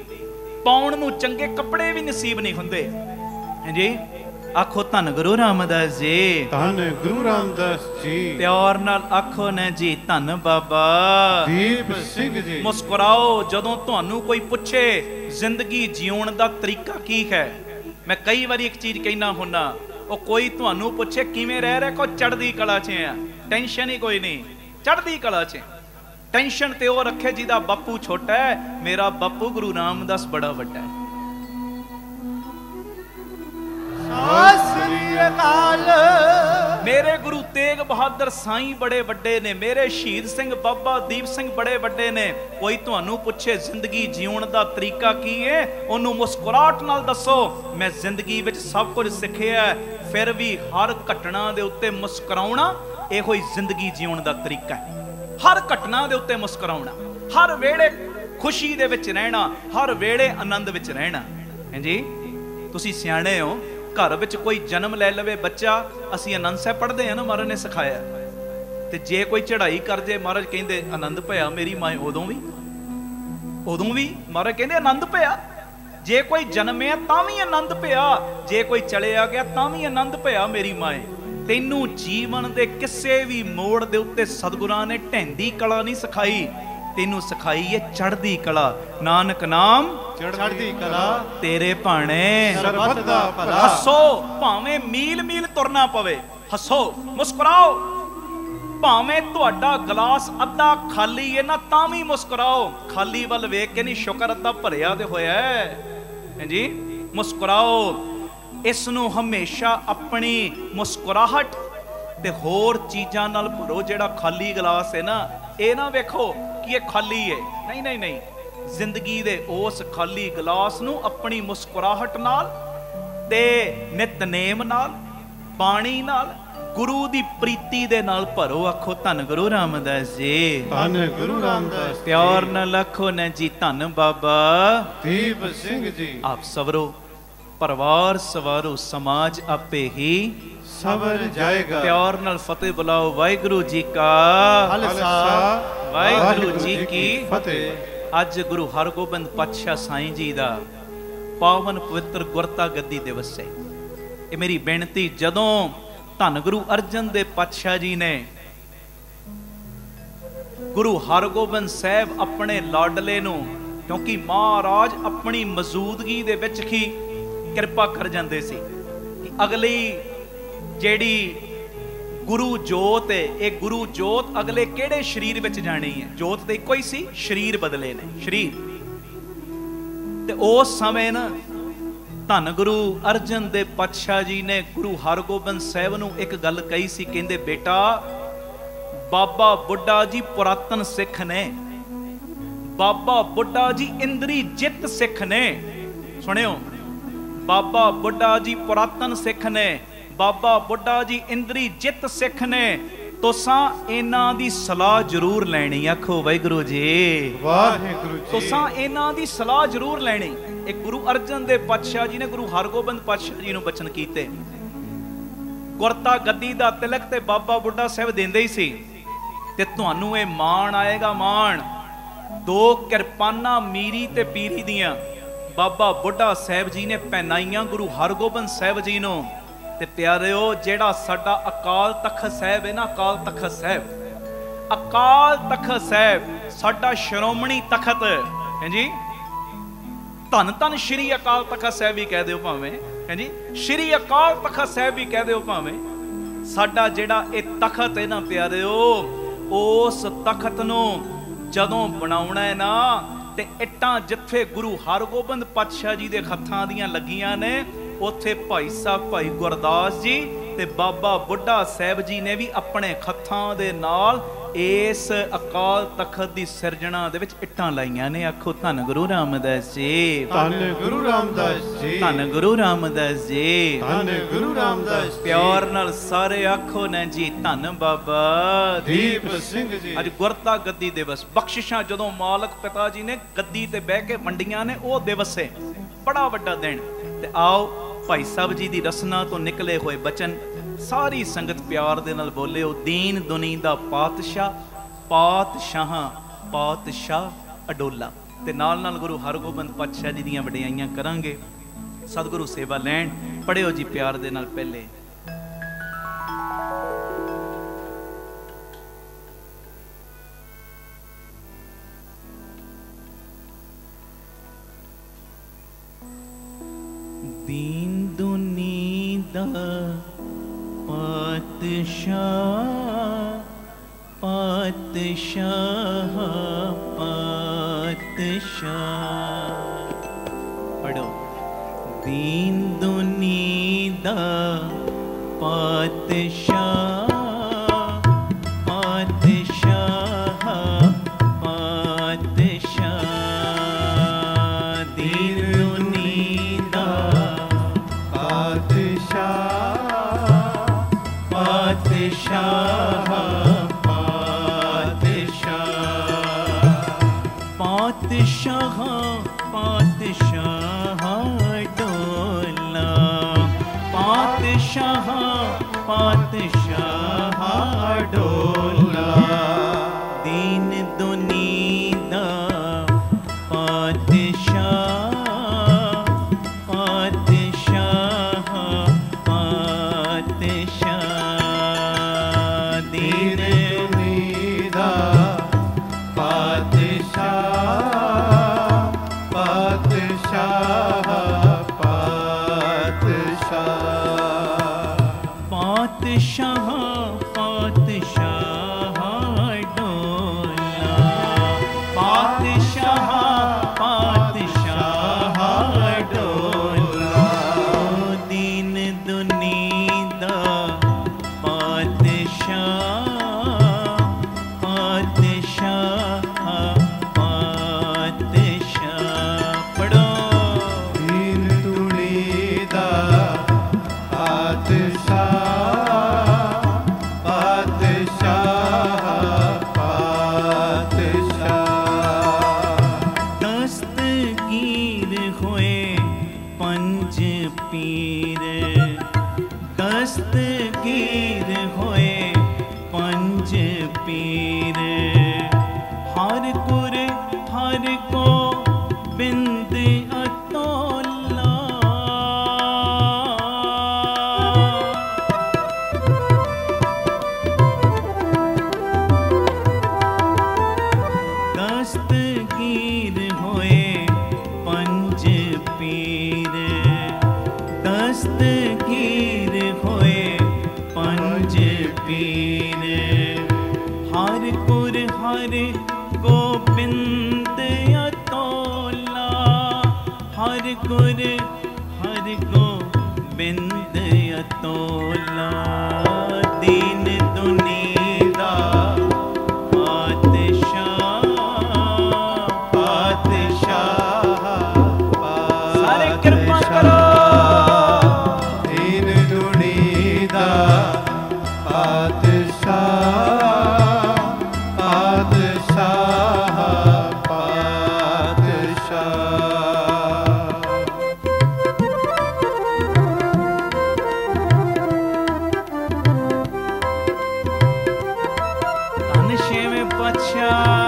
ਪਾਉਣ ਨੂੰ ਚੰਗੇ ਕੱਪੜੇ ਵੀ ਨਸੀਬ ਨਹੀਂ ਹੁੰਦੇ। ਹਾਂਜੀ, आखो धन गुरु रामदास जी, धन गुरु रामदास जी। प्यार नाल आखो ने जी धन बाबा दीप सिंह जी। मुस्कुराओ जदों तुहानू कोई पुछे जिंदगी जीउण दा तरीका की है। मैं कई बार एक चीज कहना हुन्ना, ਉਹ कोई ਤੁਹਾਨੂੰ ਪੁੱਛੇ ਕਿਵੇਂ ਰਹਿ ਰਿਹਾ, ਕੋਈ ਚੜ੍ਹਦੀ ਕਲਾ 'ਚ ਆ, ਟੈਨਸ਼ਨ ਹੀ ਕੋਈ ਨਹੀਂ, ਚੜ੍ਹਦੀ ਕਲਾ 'ਚ। ਟੈਨਸ਼ਨ ਤੇ ਉਹ ਰੱਖੇ ਜਿਹਦਾ ਬਾਪੂ ਛੋਟਾ ਹੈ, ਮੇਰਾ ਬਾਪੂ ਗੁਰੂ ਰਾਮਦਾਸ ਬੜਾ ਵੱਡਾ ਹੈ। ਸਤਿ ਸ੍ਰੀ ਅਕਾਲ। मेरे गुरु तेग बहादुर साईं बड़े वड्डे ने, मेरे शहीद सिंह बाबा दीप सिंह बड़े वड्डे ने। कोई तुहानू पुछे जिंदगी जीउण दा तरीका की है, ओनू मुस्कुराहट नाल दसो। मैं जिंदगी विच सब कुछ सिੱਖਿਆ, फिर भी हर घटना दे उत्ते मुस्कुराउणा इहो ही जिंदगी जीउण दा तरीका है। हर घटना दे उत्ते मुस्कुराउणा, हर वेले खुशी दे विच रहना, हर वेले आनंद विच रहना। हैं जी, तुसीं सियाणे हो, घर विच कोई जन्म लै लवे बच्चा, असीं आनंद साहिब पढ़दे हैं ना, महाराज ने सिखाया। ते जे कोई चढ़ाई कर जे, महाराज कहंदे आनंद भया मेरी माए, उदों भी महाराज कहंदे आनंद भया। जे कोई जन्मे तां भी आनंद भया, जे कोई चलिया गया तां भी आनंद भया मेरी माए। तैनू जीवन दे किसे भी मोड़ दे उत्ते सतगुरां ने ढैंदी कला नहीं सिखाई, तैनू सिखाई है चढ़दी कला। नानक नाम चढ़दी कला तेरे भाणे सरबत दा भला। हसो भावें मील मील तुरना पवे, हसो मुस्कुराओ। भावें तुहाडा गिलास अद्धा खाली है ना, तां भी मुस्कुराओ। खाली वल वेख के नहीं, शुक्र अद्धा भरिया ते होया है जी। मुस्कुराओ, इस नूं हमेशा अपनी मुस्कुराहट ते होर चीज़ां नाल भरो। जिहड़ा खाली गिलास है ना, ये ना वेखो कि ये खाली है, नहीं नहीं नहीं। जिंदगी दे उस खाली गिलास नूं अपनी मुस्कुराहट नाल ते नितनेम नाल, बाणी नाल, गुरु दी प्रीति दे नाल भरो। आखो धन गुरु रामदास जी, धन गुरु रामदास। प्यार नाल आखो ने जी धन बाबा दीप सिंह जी। आप सवरो, परिवार सवारो, समाज आपे ही सबर जाएगा। प्यार नाल फतेह बुलाओ। वाहिगुरु जी का खालसा, वाहिगुरु जी की फतेह। अज गुरु हरगोबिंद पातशाह साईं जी दा पावन पवित्र गुरता गद्दी दिवस है। ये मेरी बेनती, जदों धन गुरु अर्जन देव पातशाह जी ने गुरु हरगोबिंद साहब अपने लाडले नूं, क्योंकि महाराज अपनी मौजूदगी दे विच ही किरपा कर जांदे सी कि अगली जेड़ी गुरु जोत है, ये गुरु जोत अगले केड़े शरीर विच जानी है। जोत तो इको ही सी, शरीर बदले ने, शरीर। ते उस समय ना धन गुरु अर्जन देव पातशाह जी ने गुरु हरगोबिंद साहब नूं एक गल कही सी, कहंदे बेटा बाबा बुड्ढा जी पुरातन सिख ने, बाबा बुड्ढा जी इंद्री जित सिख ने। सुनियो, बाबा बुड्ढा जी पुरातन सिख ने, बाबा बुड्ढा जी इंद्री जित सिख ने। तुसां इन्हां दी सलाह जरूर लैनी। आखो वाहिगुरू जी, वाहिगुरू जी। तुसां इन्हां दी सलाह जरूर लैनी। एक गुरु अर्जन देव पातशाह जी ने गुरु हरगोबिंद पातशाह जी नूं बचन कीते। गुरता गद्दी दा तिलक ते बाबा बुड्ढा साहब देंदे ही सी। ते तुहानूं इह माण आएगा, माण। दो किरपाना मीरी ते पीरी दियां बाबा बुड्ढा साहब जी ने पहनाइयां गुरु हरगोबिंद साहब जी नूं। ते प्यारिओ, जेड़ा साडा अकाल तखत साहब है ना, अकाल तखत साहब, अकाल तखत साहब साडा श्रोमणी तखत है जी। धन धन श्री अकाल तखत साहब भी कह दिओ भावें, है जी, श्री अकाल तखत साहब भी कह दिओ भावें। साडा जेड़ा ये तखत है ना प्यारिओ, उस तखत नूं जदों बनाउणा है ना, ते इट्टां जिथे गुरु हरगोबिंद पातशाह जी दे हत्थां दियां लगियां ने, उत्थे भाई साहब भाई गुरदास जी ते बाबा बुड्ढा साहब जी ने भी अपने हत्थां दे नाल इस अकाल तखत दी सिरजना दे विच इट्टां लाईयां ने। आखो धन गुरु रामदास जी, धन गुरु रामदास जी, धन गुरु रामदास जी, धन गुरु रामदास जी। प्यार नाल सारे आखो ने जी धन बाबा दीप सिंह जी। अज गुरता गद्दी दिवस, बख्शिशां जदों मालक पिता जी ने गद्दी ते बह के वंडियां ने, वो दिवस है, बड़ा वड्डा दिन। ते आओ भाई साहब जी दी रसना तो निकले हुए बचन सारी संगत प्यार दे नाल बोलिओ। दीन दुनी दा पातशाह, पातशाह पातशाह अडोला। ते नाल नाल गुरु हरगोबिंद पातशाह जी दीयां वडियाइयां करांगे। सतगुरु सेवा लैन। पढ़ियो जी प्यार दे नाल पहले। दीन दुनी दा पातशाह, पातशाह, पातशाह। पढ़ो। दीन दुनी दा पातशाह, पातशाह, पातशाह। दीन दुनी दा पातशाह, पातशाह, पातशाह, पातशाह डोला, पातशाह, पातशाह डोला। दीन दुनी दा पातशाह, पातशाह, पातशाह। दीन दुनी दा पातशाह, पातशाह, पातशाह। पातशाह, पातशाह डोला, पातशाह, पातशाह डोला। दीन दुनी दा पातशाह, पातशाह, पातशाह। पढ़ो। दीन दुनी दा पातशाह, पातशाह, पातशाह। दस्तगीर होए पंज पीर, दस्तगीर होए पंज पीर। हर गुर हर को बिंद अतोला, दस्तगीर होए पंज पीर, दस्तगीर होए पंज पीर। हर गुर हर गोबिंद अतोला, हर गुर हर गोबिंद अतोला। दीन दुनी दा पातशाह, पातशाह, सारे कृपा करो। दीन दुनी दा पातशाह, पातशाह, पातशाह। धन छेवें पातशाह।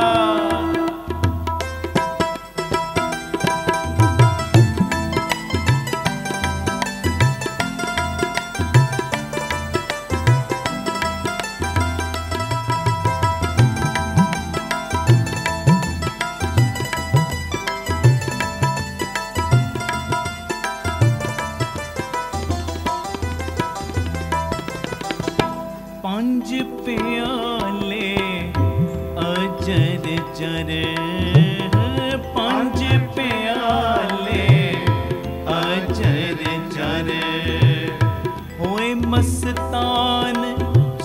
पंज प्याले अजर जर, पंज प्याले अजर जर। होए मस्तान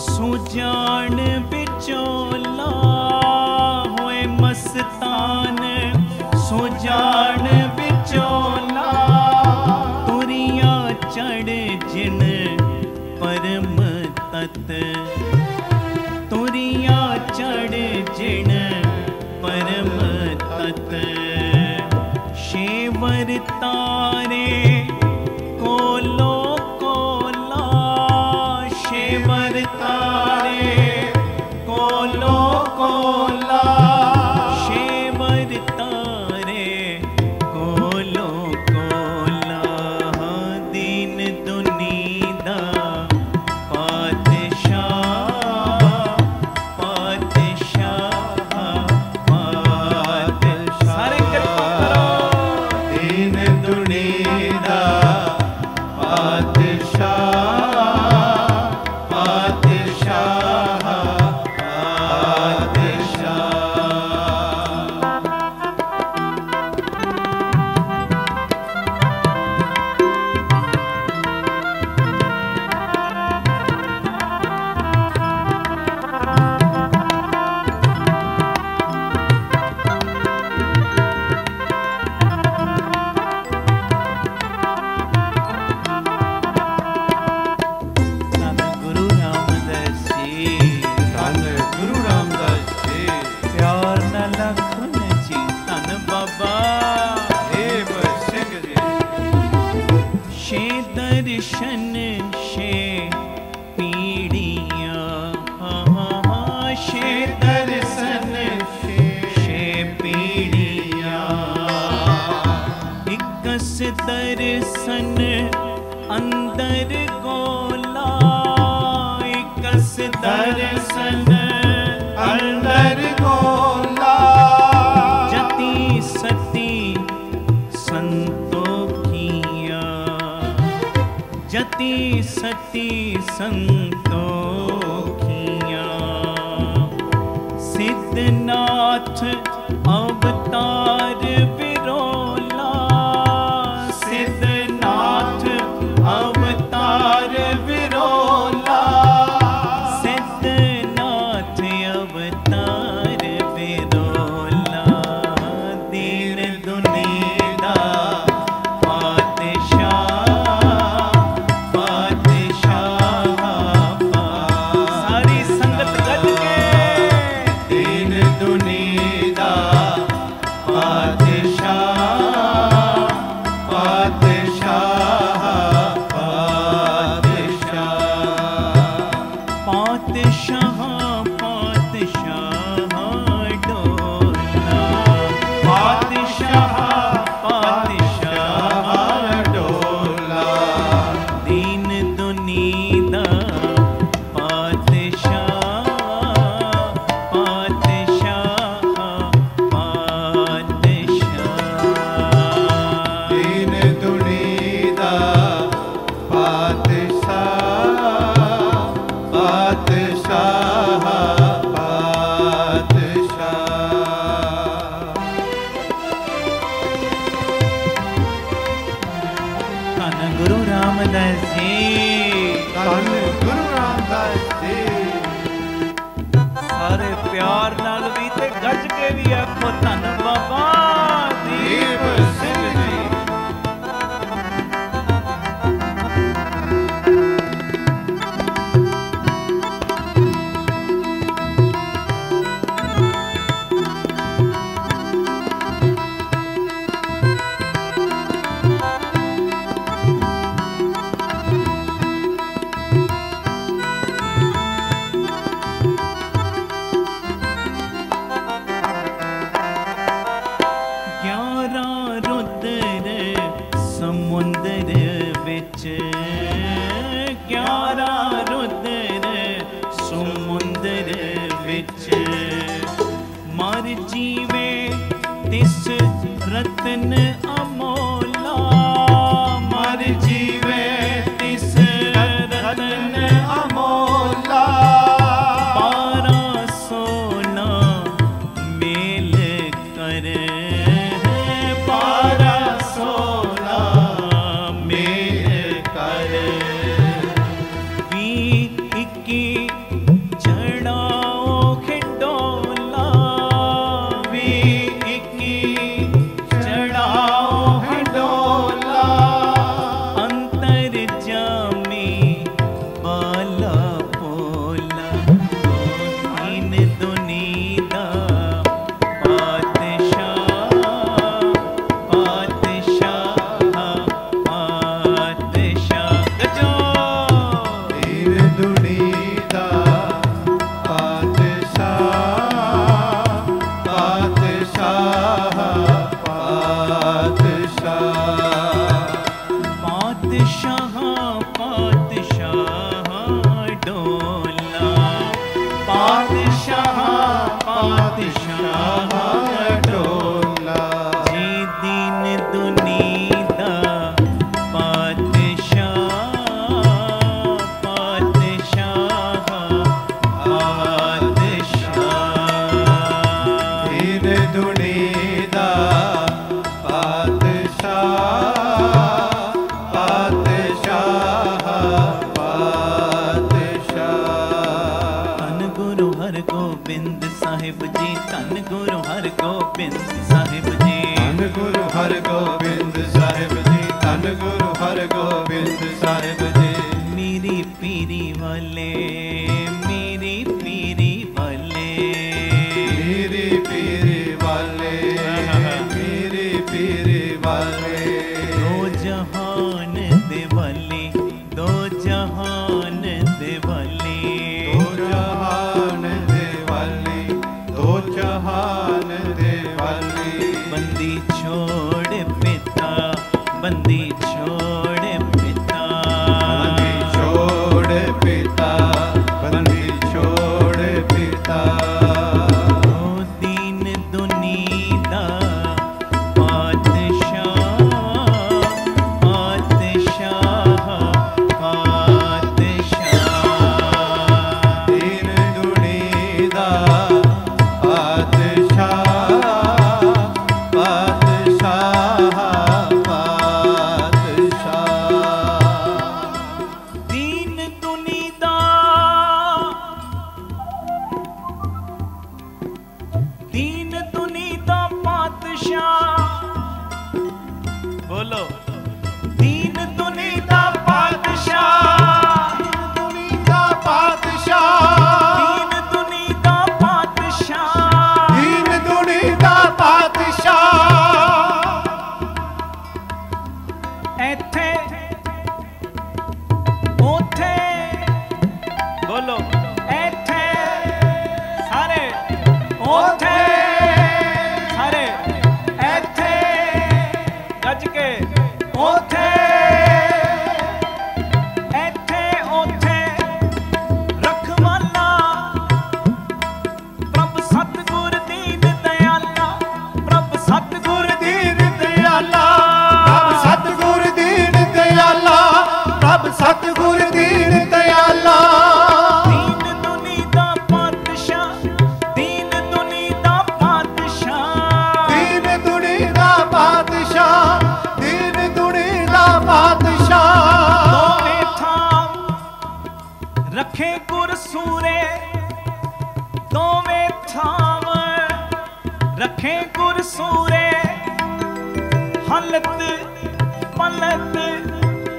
सुजान बिचोला, होए मस्तान सुजान बिचोला। तुरिया चढ़ जिन परम तत, तुरिया चढ़ जिन परम तत। शेवर तारे कोलो कोला, शेवर तारे कोलो कोला। शेवर तारे कोलो कोला। दा पातशाह पातशाह दर्शन शे पीड़ियाँ शे दर्शन शे पीड़ियाँ इकस दर्शन अंदर गोला इकस दर्शन अंदर गोला जति सती संतोखिया जति सती संतोखिया सिद्धनाथ अवतार विरोला सिद्धनाथ अवतार विरोला सिद्धनाथ अवतार विरोला दीन दुनिया सारी संगत गज के दीन दुनिया पातशाह पातशाह पातशाह पातशाह पातशाह डोला पातशाह पातशाह डोला दीन दुनीदा पातशाह पातशाह पातशाह दीन दुनिया पातशाह पातशाह पातशाह धन गुरु रामदास जी धन गुरु रामदास जी सारे प्यार नाल भी ते गज के भी आखो धन बाबा दीप सिंह जी मर जीवे तिस रतन अमोला मर जीवे तिस रतन अमोला पारा सोना मेल कर पारा सोना मेल कर ਧੰਨ ਗੁਰੂ ਹਰਗੋਬਿੰਦ ਸਾਹਿਬ ਜੀ। मेरी पीरी वाले, मेरी पीरी वाले, मेरी पीरी वाले, मेरी पीरी वाले। दो जहान दे वाले, दो जहान दे वाले, दो जहान दे वाले, दो जहान दे वाले। बंदी छोड़ पिता, बंदी छोड़ पिता, बंदी छोड़ पिता, बंदी छोड़ पिता। ओ दीन दुनीदा पातशाह, पातशाह, पातशाह। दीन दुनीदा पातशाह, पातशाह, पातशाह। दीन दुनीदा, दीन दुनीदा पातशाह। बोलो, दीन दुनीदा पातशाह, दुनीदा पातशाह, दीन दुनीदा पातशाह। दीन दुनीदा पातशाह। ਇੱਥੇ ਉਥੇ ਬੋਲੋ, ਇੱਥੇ ਸਾਰੇ, ਉਥੇ ਸਾਰੇ, ਇੱਥੇ ਗੱਜ ਕੇ, ਉਥੇ ਇੱਥੇ ਉਥੇ ਰਖਵਾਲਾ ਪ੍ਰਭ ਸਤਿਗੁਰ ਦੀਨ ਦਇਆਲਾ, ਪ੍ਰਭ ਸਤਿਗੁਰ दीन दयाला, प्रभ सतगुर दीन दयाला, प्रभ सतगुर दीन दयाला। दीन दुनीदा पातशाह, दीन दुनीदा पातशाह। दीन दुनीदा पातशाह, दीन दुनीदा पातशाह। ਦੋਵੇਂ ਥਾਂ ਰੱਖੇ ਗੁਰ ਸੂਰੇ, ਦੋਵੇਂ ਥਾਂ ਰੱਖੇ ਗੁਰ ਸੂਰੇ। ਹਲਤ ਪਲਤ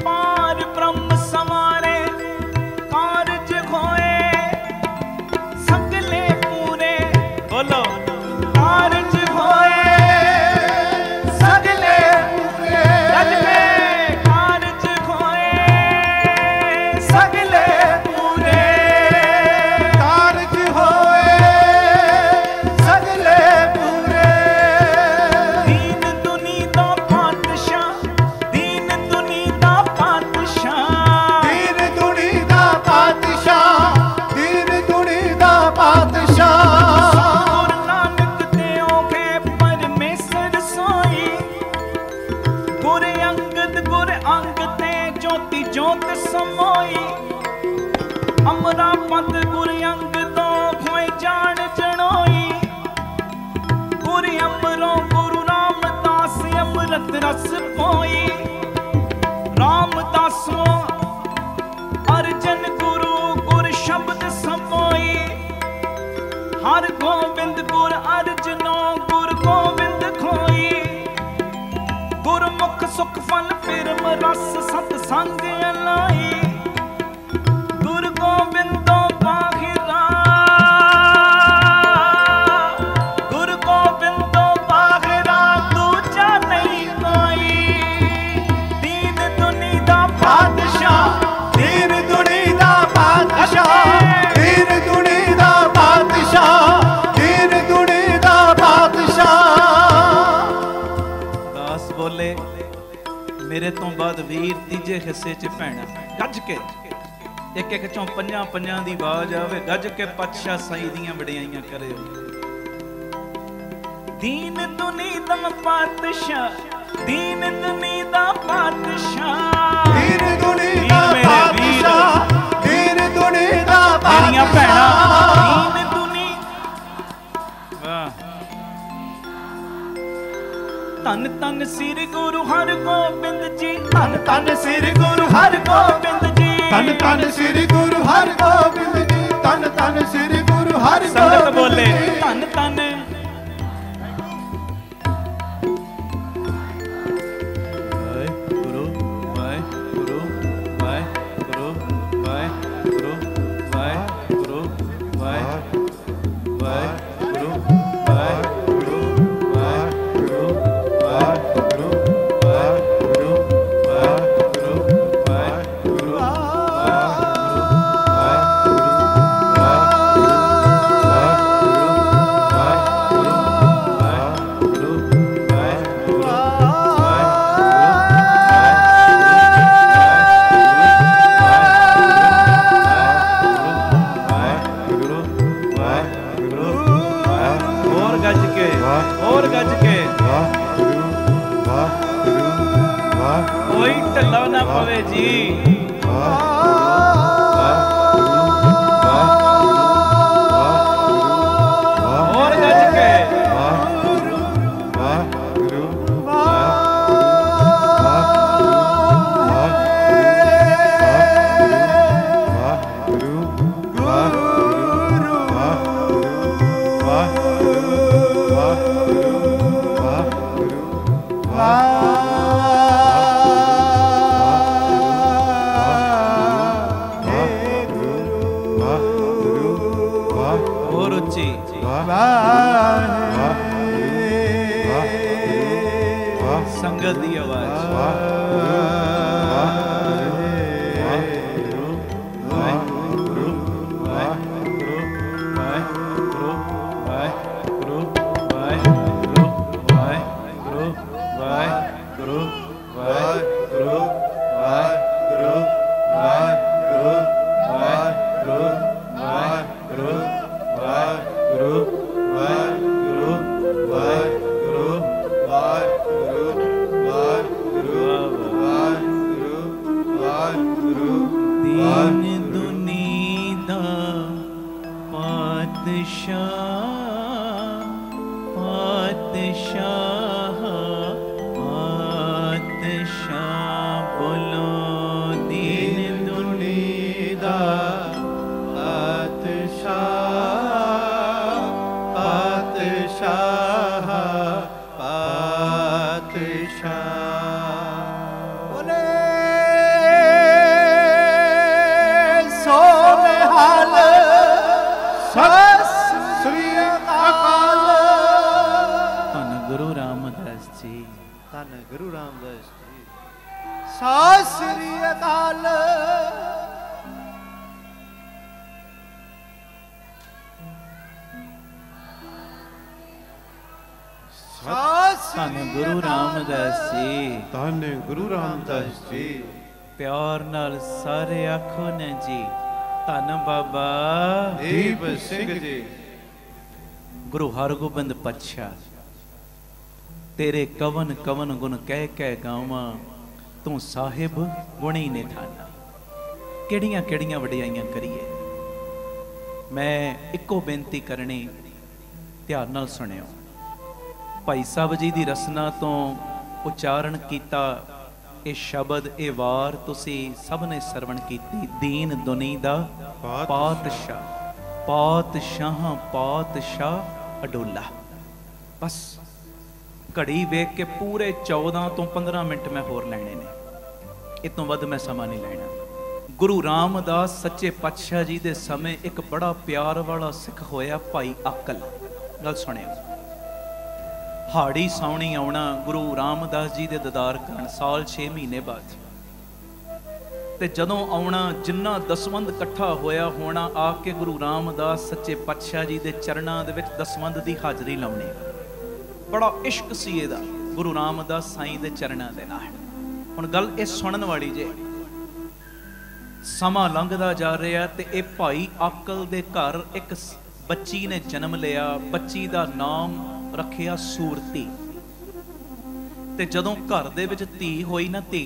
ਪਾਰ ਬ੍ਰਹਮ ਸਮਾਰੇ, ਕਾਰਜ ਹੋਏ ਸਗਲੇ ਪੂਰੇ। ਬੋਲੋ, ਕਾਰਜ ਹੋਏ सगले पूरे, ਗੱਜ ਕੇ, ਕਾਰਜ ਹੋਏ सगले पूरे। कारज होए सगले पूरे। दीन दुनीदा पातशाह, दीन दुनीदा पातशाह। दीन दुनीदा पातशाह, दीन दुनीदा पातशाह। गुरु नानक ते औखे परमेसर सोई, गुर अंगद गुर अंग ते ज्योति ज्योत समोई। अमरा पद गुर अंग तो खोए जान जनोई, गुर अमरों गुरु रामदास अमृत रस पोई। रामदासों अर्जन गुरु गुर शब्द समोई। हर गोबिंद गुर अर्जनो गुर गोबिंद खोई। गुरमुख सुख फल फिरम रस सत संग अलाई। गुर गोबिंदो बाहिरा, गुर गोबिंदो बाहिरा दूजा नहीं कोई। दीन दुनीदा पातशाह, दीन दुनीदा पातशाह, दीन दुनीदा पातशाह, दीन दुनीदा पातशाह। दास बोले, मेरे तो बाद वीर तीजे हिस्से च भैणा। गज के एक एक चों ਪੰਜਾਂ ਪੰਜਾਂ ਦੀ ਆਵਾਜ਼ ਆਵੇ, ਗੱਜ ਕੇ ਪਾਤਸ਼ਾਹ ਸਾਈਂ ਦੀਆਂ ਵਡਿਆਈਆਂ ਕਰਿਓ। ਦੀਨ ਦੁਨੀਦਾ ਪਾਤਸ਼ਾਹ, ਦੀਨ ਦੁਨੀਦਾ ਪਾਤਸ਼ਾਹ। दीन दुनीदा वीर मेरे वीर, पातशाह, दीन दुनीदा ਮੇਰੀਆਂ ਭੈਣਾਂ, पातशाह। ਦੀਨ ਦੁਨੀ ਵਾਹ। ਧੰਨ ਧੰਨ ਸ੍ਰੀ ਗੁਰੂ ਹਰਗੋਬਿੰਦ ਜੀ, ਧੰਨ ਧੰਨ ਸ੍ਰੀ ਗੁਰੂ ਹਰਗੋਬਿੰਦ ਜੀ। ਧੰਨ ਧੰਨ ਸ੍ਰੀ ਗੁਰੂ ਹਰਗੋਬਿੰਦ ਜੀ, ਧੰਨ ਧੰਨ ਸ੍ਰੀ ਗੁਰੂ ਹਰਗੋਬਿੰਦ ਸੰਗਤ ਬੋਲੇ, ਜੀ। ਧੰਨ ਧੰਨ ਗੁਰੂ कोई ढिल्ला ना पवे जी। और गज के संगत दी आवाज। गुरु रामदास जी सत श्री अकाल। धन गुरु रामदास जी, धन गुरु रामदास जी। प्यार नाल सारे आखो ने जी धन बाबा दीप सिंह जी। गुरु हरगोबिंद पातशाह तेरे कवन कवन गुण कह कह गावां, तू साहिब गुणी ने थाना। किहड़ियां किहड़ियां वडियाइयां करिए। मैं इक्को बेनती करनी, ध्यान नाल सुनियो। भाई साहब जी दी रसना तो उच्चारण कीता ये शब्द, ये वार तुसी सब ने सरवण कीती। दीन दुनी दा पातशाह, पातशाह पातशाह अडोला। बस घड़ी वेख के पूरे 14 तो 15 मिनट मैं होर लेने ने, इस तो वध मैं समा नहीं लेना। गुरु रामदास सच्चे पातशाह जी दे समय एक बड़ा प्यार वाला सिख होया, भाई अकल। गल सुनियो, हाड़ी सावणी आउणा, गुरु रामदास जी दे दीदार करन साल 6 महीने बाद, ते जदों आउणा जिन्ना दसवंध इकट्ठा होया होना, आके गुरु रामदास सच्चे पातशाह जी दे चरणां दे विच दसवंध दी हाज़री लाउणी। बड़ा इश्क सी इहदा गुरु रामदास साईं दे चरणां दे नाल। हुण गल इह सुणन वाली जे, समा लंघदा जा रहा ते इह भाई आकल दे घर एक बच्ची ने जन्म लिया। बच्ची दा नाम रखिया सूरती। ते जदों घर दे विच धी होई ना, धी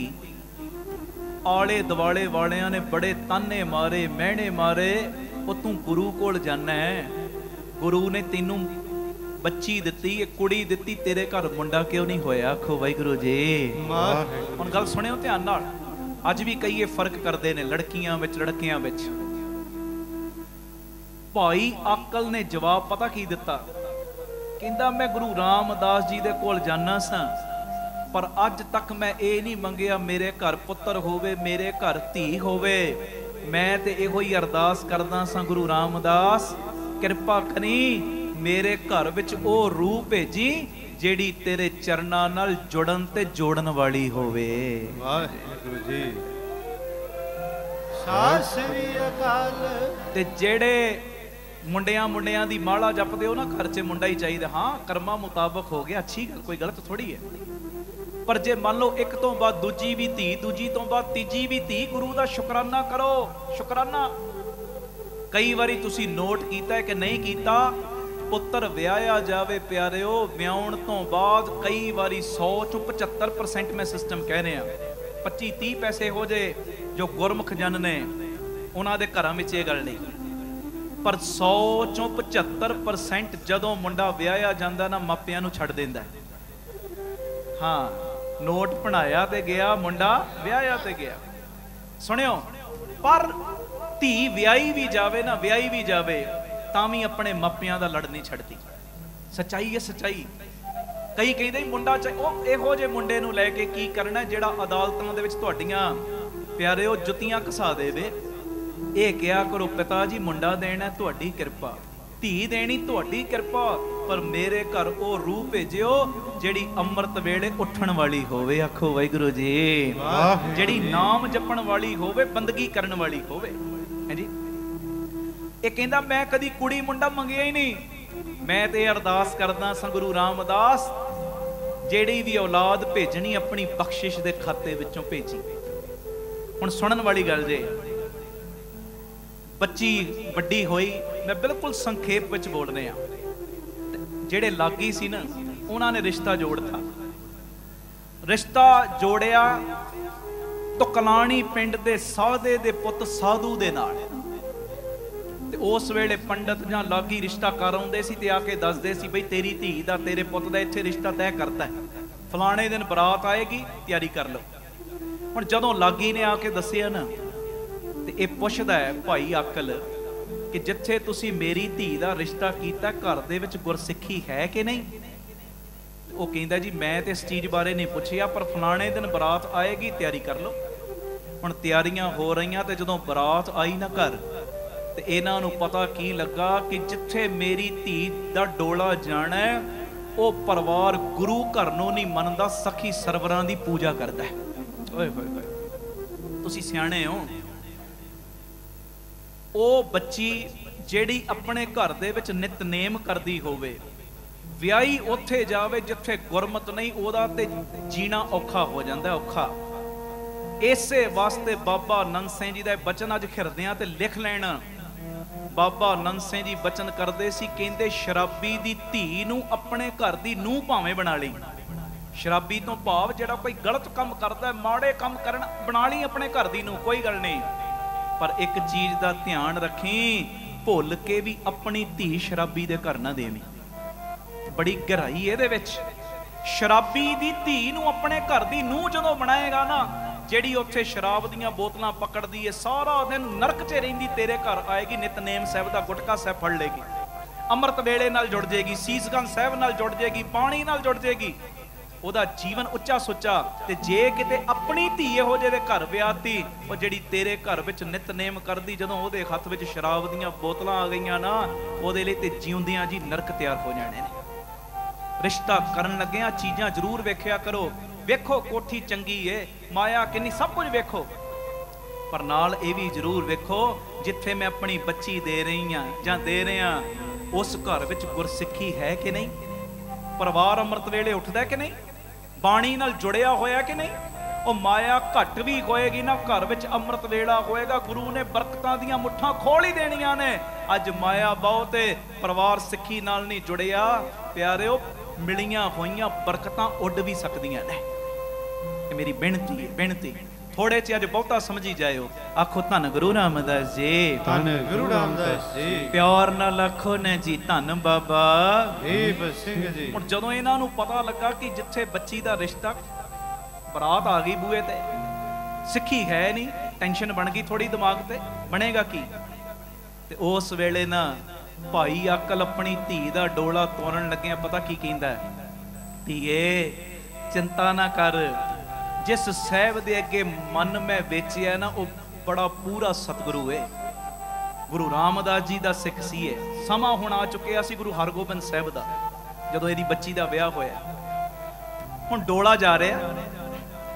आले दुआले वालियां ने बड़े ताने मारे, महने मारे, ओ तू गुरु कोल जाना है, गुरु ने तैनूं बच्ची दिती, कुड़ी दिती, तेरे घर मुंडा क्यों नहीं होया? आखो वाहिगुरू जी। हुण गल सुनियो ध्यान नाल। अज भी कई फर्क करते ने लड़कियां विच लड़कियां विच। भाई आकल ने जवाब पता की दिता, कहंदा मैं गुरु रामदास जी दे कोल जाना सा, पर अज तक मैं ये नहीं मंगिया मेरे घर पुत्र होवे, मेरे घर धी होवे। मैं ते इहो ही अरदास करदा सा, गुरु रामदास किरपा करी मेरे घर विच ओ रूह भेजी जेड़ी तेरे चरणां नाल जुड़न ते जोड़न वाली होवे। वाहिगुरू जी सत श्री अकाल। ते जेड़े मुंडियां दी माला जपदे हो ना, घर च मुंडा ही चाहिए। हाँ कर्मा मुताबक हो गया, अच्छी गल, कोई गलत थोड़ी है। पर जे मान लो एक तो बाद दूजी भी धी, दूजी तो बाद तीजी भी धी, गुरु दा शुकराना करो। शुकराना कई बारी तुसी नोट कीता है कि नहीं कीता, पुत्र विआया जावे प्यारिओ, विआउण तो बाद कई बारी 100 चों 75% मैं सिस्टम कह रहा, 25-30 ਪੈਸੇ ਹੋ ਜੇ ਜੋ ਗੁਰਮੁਖ ਜਨ ਨੇ ਉਹਨਾਂ ਦੇ ਘਰਾਂ ਵਿੱਚ ਇਹ ਗੱਲ ਨਹੀਂ, ਪਰ 100 ਚੋਂ 75% ਜਦੋਂ ਮੁੰਡਾ ਵਿਆਹਿਆ ਜਾਂਦਾ ਨਾ ਮਾਪਿਆਂ ਨੂੰ ਛੱਡ ਦਿੰਦਾ। ਹਾਂ, ਨੋਟ ਬਣਾਇਆ ਤੇ ਗਿਆ, ਮੁੰਡਾ ਵਿਆਹਿਆ ਤੇ ਗਿਆ। ਸੁਣਿਓ, ਪਰ ਧੀ ਵਿਆਹੀ ਵੀ ਜਾਵੇ ਨਾ, ਵਿਆਹੀ ਵੀ ਜਾਵੇ ਤਾਂ ਵੀ ਆਪਣੇ ਮਾਪਿਆਂ ਦਾ ਲੜ ਨਹੀਂ ਛੱਡਦੀ। ਸੱਚਾਈ ਹੈ, ਸੱਚਾਈ। ਕਈ ਕਹਿੰਦੇ ਮੁੰਡਾ ਉਹ ਇਹੋ ਜਿਹੇ ਮੁੰਡੇ ਨੂੰ ਲੈ ਕੇ ਕੀ ਕਰਨਾ ਜਿਹੜਾ ਅਦਾਲਤਾਂ ਦੇ ਵਿੱਚ ਤੁਹਾਡੀਆਂ ਪਿਆਰਿਓ ਜੁੱਤੀਆਂ ਘਸਾ ਦੇਵੇ। ਇਹ ਕਿਹਾ ਕਰੋ, ਪਿਤਾ ਜੀ ਮੁੰਡਾ ਦੇਣਾ ਤੁਹਾਡੀ ਕਿਰਪਾ, ਧੀ ਦੇਣੀ ਤੁਹਾਡੀ ਕਿਰਪਾ, ਪਰ ਮੇਰੇ ਘਰ ਉਹ ਰੂਹ ਭੇਜਿਓ ਜਿਹੜੀ ਅੰਮ੍ਰਿਤ ਵੇਲੇ ਉੱਠਣ ਵਾਲੀ ਹੋਵੇ। ਆਖੋ ਵਾਹਿਗੁਰੂ ਜੀ। ਜਿਹੜੀ ਨਾਮ ਜਪਣ ਵਾਲੀ ਹੋਵੇ, ਬੰਦਗੀ ਕਰਨ ਵਾਲੀ ਹੋਵੇ। ਹਾਂਜੀ, ਇਹ ਕਹਿੰਦਾ ਮੈਂ ਕਦੀ ਕੁੜੀ ਮੁੰਡਾ ਮੰਗਿਆ ਹੀ ਨਹੀਂ, ਮੈਂ ਤੇ ਅਰਦਾਸ ਕਰਦਾ ਸਾਂ ਗੁਰੂ ਰਾਮਦਾਸ ਜਿਹੜੀ ਵੀ ਔਲਾਦ ਭੇਜਣੀ ਆਪਣੀ ਬਖਸ਼ਿਸ਼ ਦੇ ਖਾਤੇ ਵਿੱਚੋਂ ਭੇਜੀ। ਹੁਣ ਸੁਣਨ ਵਾਲੀ ਗੱਲ ਜੇ, ਬੱਚੀ ਵੱਡੀ ਹੋਈ, ਮੈਂ ਬਿਲਕੁਲ ਸੰਖੇਪ ਵਿੱਚ ਬੋਲ ਰਿਹਾ, ਜਿਹੜੇ ਲਾਗੀ ਸੀ ਨਾ ਉਹਨਾਂ ਨੇ ਰਿਸ਼ਤਾ ਜੋੜਤਾ। ਰਿਸ਼ਤਾ ਜੋੜਿਆ ਤੁਕਲਾਣੀ ਪਿੰਡ ਦੇ ਸਾਧੇ ਦੇ ਪੁੱਤ ਸਾਧੂ ਦੇ ਨਾਲ। ਤੇ ਉਸ ਵੇਲੇ ਪੰਡਤ ਜਾਂ ਲਾਗੀ ਰਿਸ਼ਤਾ ਕਰ ਆਉਂਦੇ ਸੀ ਤੇ ਆ ਕੇ ਦੱਸਦੇ ਸੀ ਬਈ ਤੇਰੀ ਧੀ ਦਾ, ਤੇਰੇ ਪੁੱਤ ਦਾ ਇੱਥੇ ਰਿਸ਼ਤਾ ਤੈਅ ਕਰਤਾ, ਫਲਾਣੇ ਦਿਨ ਬਰਾਤ ਆਏਗੀ, ਤਿਆਰੀ ਕਰ ਲਓ। ਹੁਣ ਜਦੋਂ ਲਾਗੀ ਨੇ ਆ ਕੇ ਦੱਸਿਆ ਨਾ ਤੇ ਇਹ ਪੁੱਛਦਾ ਹੈ ਭਾਈ ਅਕਲ ਕਿ ਜਿੱਥੇ ਤੁਸੀਂ ਮੇਰੀ ਧੀ ਦਾ ਰਿਸ਼ਤਾ ਕੀਤਾ ਘਰ ਦੇ ਵਿੱਚ ਗੁਰਸਿੱਖੀ ਹੈ ਕਿ ਨਹੀਂ? ਉਹ ਕਹਿੰਦਾ ਜੀ ਮੈਂ ਤੇ ਇਸ ਚੀਜ਼ ਬਾਰੇ ਨਹੀਂ ਪੁੱਛਿਆ, ਪਰ ਫਲਾਣੇ ਦਿਨ ਬਰਾਤ ਆਏਗੀ, ਤਿਆਰੀ ਕਰ ਲਓ। ਹੁਣ ਤਿਆਰੀਆਂ ਹੋ ਰਹੀਆਂ ਤੇ ਜਦੋਂ ਬਰਾਤ ਆਈ ਨਾ ਘਰ, ਤੇ ਇਹਨਾਂ ਨੂੰ ਪਤਾ ਕੀ ਲੱਗਾ ਕਿ ਜਿੱਥੇ ਮੇਰੀ ਧੀ ਦਾ ਡੋਲਾ ਜਾਣਾ ਉਹ ਪਰਿਵਾਰ ਗੁਰੂ ਘਰ ਨੂੰ ਨਹੀਂ ਮੰਨਦਾ, ਸਖੀ ਸਰਵਰਾਂ ਦੀ ਪੂਜਾ ਕਰਦਾ। ਓਏ ਹੋਏ ਹੋਏ, ਤੁਸੀਂ ਸਿਆਣੇ ਹੋ। ਉਹ ਬੱਚੀ ਜਿਹੜੀ ਆਪਣੇ ਘਰ ਦੇ ਵਿੱਚ ਨਿਤਨੇਮ ਕਰਦੀ ਹੋਵੇ, ਵਿਆਹੀ ਉੱਥੇ ਜਾਵੇ ਜਿੱਥੇ ਗੁਰਮਤ ਨਹੀਂ, ਉਹਦਾ ਤੇ ਜੀਣਾ ਔਖਾ ਹੋ ਜਾਂਦਾ, ਔਖਾ। ਇਸੇ ਵਾਸਤੇ ਬਾਬਾ ਨੰਦ ਸਿੰਘ ਜੀ ਦਾ ਬਚਨ ਅੱਜ ਖਿਰਦਿਆਂ ਤੇ ਲਿਖ ਲੈਣਾ। ਬਾਬਾ ਨੰਦ ਸਿੰਘ ਜੀ ਬਚਨ ਕਰਦੇ ਸੀ, ਕਹਿੰਦੇ ਸ਼ਰਾਬੀ ਦੀ ਧੀ ਨੂੰ ਆਪਣੇ ਘਰ ਦੀ ਨੂੰਹ ਭਾਵੇਂ ਬਣਾ ਲਈ। ਸ਼ਰਾਬੀ ਤੋਂ ਭਾਵ ਜਿਹੜਾ ਕੋਈ ਗਲਤ ਕੰਮ ਕਰਦਾ, ਮਾੜੇ ਕੰਮ ਕਰਨ, ਬਣਾ ਲਈ ਆਪਣੇ ਘਰ ਦੀ ਨੂੰਹ, ਕੋਈ ਗੱਲ ਨਹੀਂ, ਪਰ ਇੱਕ ਚੀਜ਼ ਦਾ ਧਿਆਨ ਰੱਖੀ, ਭੁੱਲ ਕੇ ਵੀ ਆਪਣੀ ਧੀ ਸ਼ਰਾਬੀ ਦੇ ਘਰ ਨਾ ਦੇਵੀਂ। ਬੜੀ ਗਹਿਰਾਈ ਇਹਦੇ ਵਿੱਚ। ਸ਼ਰਾਬੀ ਦੀ ਧੀ ਨੂੰ ਆਪਣੇ ਘਰ ਦੀ ਨੂੰਹ ਜਦੋਂ ਬਣਾਏਗਾ ਨਾ, ਜਿਹੜੀ ਉੱਥੇ ਸ਼ਰਾਬ ਦੀਆਂ ਬੋਤਲਾਂ ਪਕੜਦੀ ਏ, ਸਾਰਾ ਦਿਨ ਨਰਕ 'ਚ ਰਹਿੰਦੀ, ਤੇਰੇ ਘਰ ਆਏਗੀ, ਨਿਤਨੇਮ ਸਾਹਿਬ ਦਾ ਗੁਟਕਾ ਸਾਹਿਬ ਫੜ ਲੇਗੀ, ਅੰਮ੍ਰਿਤ ਵੇਲੇ ਨਾਲ ਜੁੜ ਜਾਏਗੀ, ਸੀਸਗੰਜ ਸਾਹਿਬ ਨਾਲ ਜੁੜ ਜਾਏਗੀ, ਬਾਣੀ ਨਾਲ ਜੁੜ ਜਾਏਗੀ, ਉਹਦਾ ਜੀਵਨ ਉੱਚਾ ਸੁੱਚਾ। ਤੇ ਜੇ ਕਿਤੇ ਆਪਣੀ ਧੀ ਇਹੋ ਜਿਹੇ ਦੇ ਘਰ ਵਿਆਹਤੀ, ਉਹ ਜਿਹੜੀ ਤੇਰੇ ਘਰ ਵਿੱਚ ਨਿਤਨੇਮ ਕਰਦੀ, ਜਦੋਂ ਉਹਦੇ ਹੱਥ ਵਿੱਚ ਸ਼ਰਾਬ ਦੀਆਂ ਬੋਤਲਾਂ ਆ ਗਈਆਂ ਨਾ, ਉਹਦੇ ਲਈ ਤੇ ਜਿਉਂਦਿਆਂ ਜੀ ਨਰਕ ਤਿਆਰ ਹੋ ਜਾਣੇ ਨੇ। ਰਿਸ਼ਤਾ ਕਰਨ ਲੱਗਿਆਂ ਚੀਜ਼ਾਂ ਜ਼ਰੂਰ ਵੇਖਿਆ ਕਰੋ। ਵੇਖੋ ਕੋਠੀ ਚੰਗੀ ਏ, ਮਾਇਆ ਕਿੰਨੀ, ਸਭ ਕੁਝ ਵੇਖੋ, ਪਰ ਨਾਲ ਇਹ ਵੀ ਜ਼ਰੂਰ ਵੇਖੋ ਜਿੱਥੇ ਮੈਂ ਆਪਣੀ ਬੱਚੀ ਦੇ ਰਹੀ ਹਾਂ ਜਾਂ ਦੇ ਰਿਹਾ, ਉਸ ਘਰ ਵਿੱਚ ਗੁਰਸਿੱਖੀ ਹੈ ਕਿ ਨਹੀਂ, ਪਰਿਵਾਰ ਅੰਮ੍ਰਿਤ ਵੇਲੇ ਉੱਠਦਾ ਕਿ ਨਹੀਂ, ਬਾਣੀ ਨਾਲ ਜੁੜਿਆ ਹੋਇਆ ਕਿ ਨਹੀਂ। ਉਹ ਮਾਇਆ ਘੱਟ ਵੀ ਹੋਏਗੀ ਨਾ, ਘਰ ਵਿੱਚ ਅੰਮ੍ਰਿਤ ਵੇਲਾ ਹੋਏਗਾ, ਗੁਰੂ ਨੇ ਬਰਕਤਾਂ ਦੀਆਂ ਮੁੱਠਾਂ ਖੋਲ ਹੀ ਦੇਣੀਆਂ ਨੇ। ਅੱਜ ਮਾਇਆ ਬਹੁਤ ਏ, ਪਰਿਵਾਰ ਸਿੱਖੀ ਨਾਲ ਨਹੀਂ ਜੁੜਿਆ, ਪਿਆਰਿਓ ਮਿਲੀਆਂ ਹੋਈਆਂ ਬਰਕਤਾਂ ਉੱਡ ਵੀ ਸਕਦੀਆਂ ਨੇ। ਇਹ ਮੇਰੀ ਬੇਨਤੀ ਹੈ, ਬੇਨਤੀ ਥੋੜੇ ਚ ਅੱਜ ਬਹੁਤਾ ਸਮਝੀ ਜਾਇਓ। ਆਖੋ ਧੰਨ ਗੁਰੂ ਰਾਮਦਾਸ ਜੀ, ਧੰਨ ਗੁਰੂ ਰਾਮਦਾਸ ਜੀ। ਪਿਆਰ ਨਾਲ ਆਖੋ ਨੇ ਜੀ ਧੰਨ ਬਾਬਾ ਦੀਪ ਸਿੰਘ ਜੀ। ਹੁਣ ਜਦੋਂ ਇਹਨਾਂ ਨੂੰ ਪਤਾ ਲੱਗਾ ਕਿ ਜਿੱਥੇ ਬੱਚੀ ਦਾ ਰਿਸ਼ਤਾ, ਬਰਾਤ ਆ ਗਈ ਬੂਏ ਤੇ, ਸਿੱਖੀ ਹੈ ਨਹੀਂ, ਟੈਨਸ਼ਨ ਬਣ ਗਈ ਥੋੜੀ ਦਿਮਾਗ ਤੇ, ਬਣੇਗਾ ਕੀ? ਤੇ ਉਸ ਵੇਲੇ ਨਾ ਭਾਈ ਅਕਲ ਆਪਣੀ ਧੀ ਦਾ ਡੋਲਾ ਤੋੜਨ ਲੱਗਿਆ ਪਤਾ ਕੀ ਕਹਿੰਦਾ? ਧੀਏ ਚਿੰਤਾ ਨਾ ਕਰ, ਜਿਸ ਸਾਹਿਬ ਦੇ ਅੱਗੇ ਮਨ ਮੈਂ ਵੇਚਿਆ ਨਾ, ਉਹ ਬੜਾ ਪੂਰਾ ਸਤਿਗੁਰੂ ਏ। ਗੁਰੂ ਰਾਮਦਾਸ ਜੀ ਦਾ ਸਿੱਖ ਸੀ ਇਹ। ਸਮਾਂ ਹੁਣ ਆ ਚੁੱਕਿਆ ਸੀ ਗੁਰੂ ਹਰਗੋਬਿੰਦ ਸਾਹਿਬ ਦਾ, ਜਦੋਂ ਇਹਦੀ ਬੱਚੀ ਦਾ ਵਿਆਹ ਹੋਇਆ। ਹੁਣ ਡੋਲਾ ਜਾ ਰਿਹਾ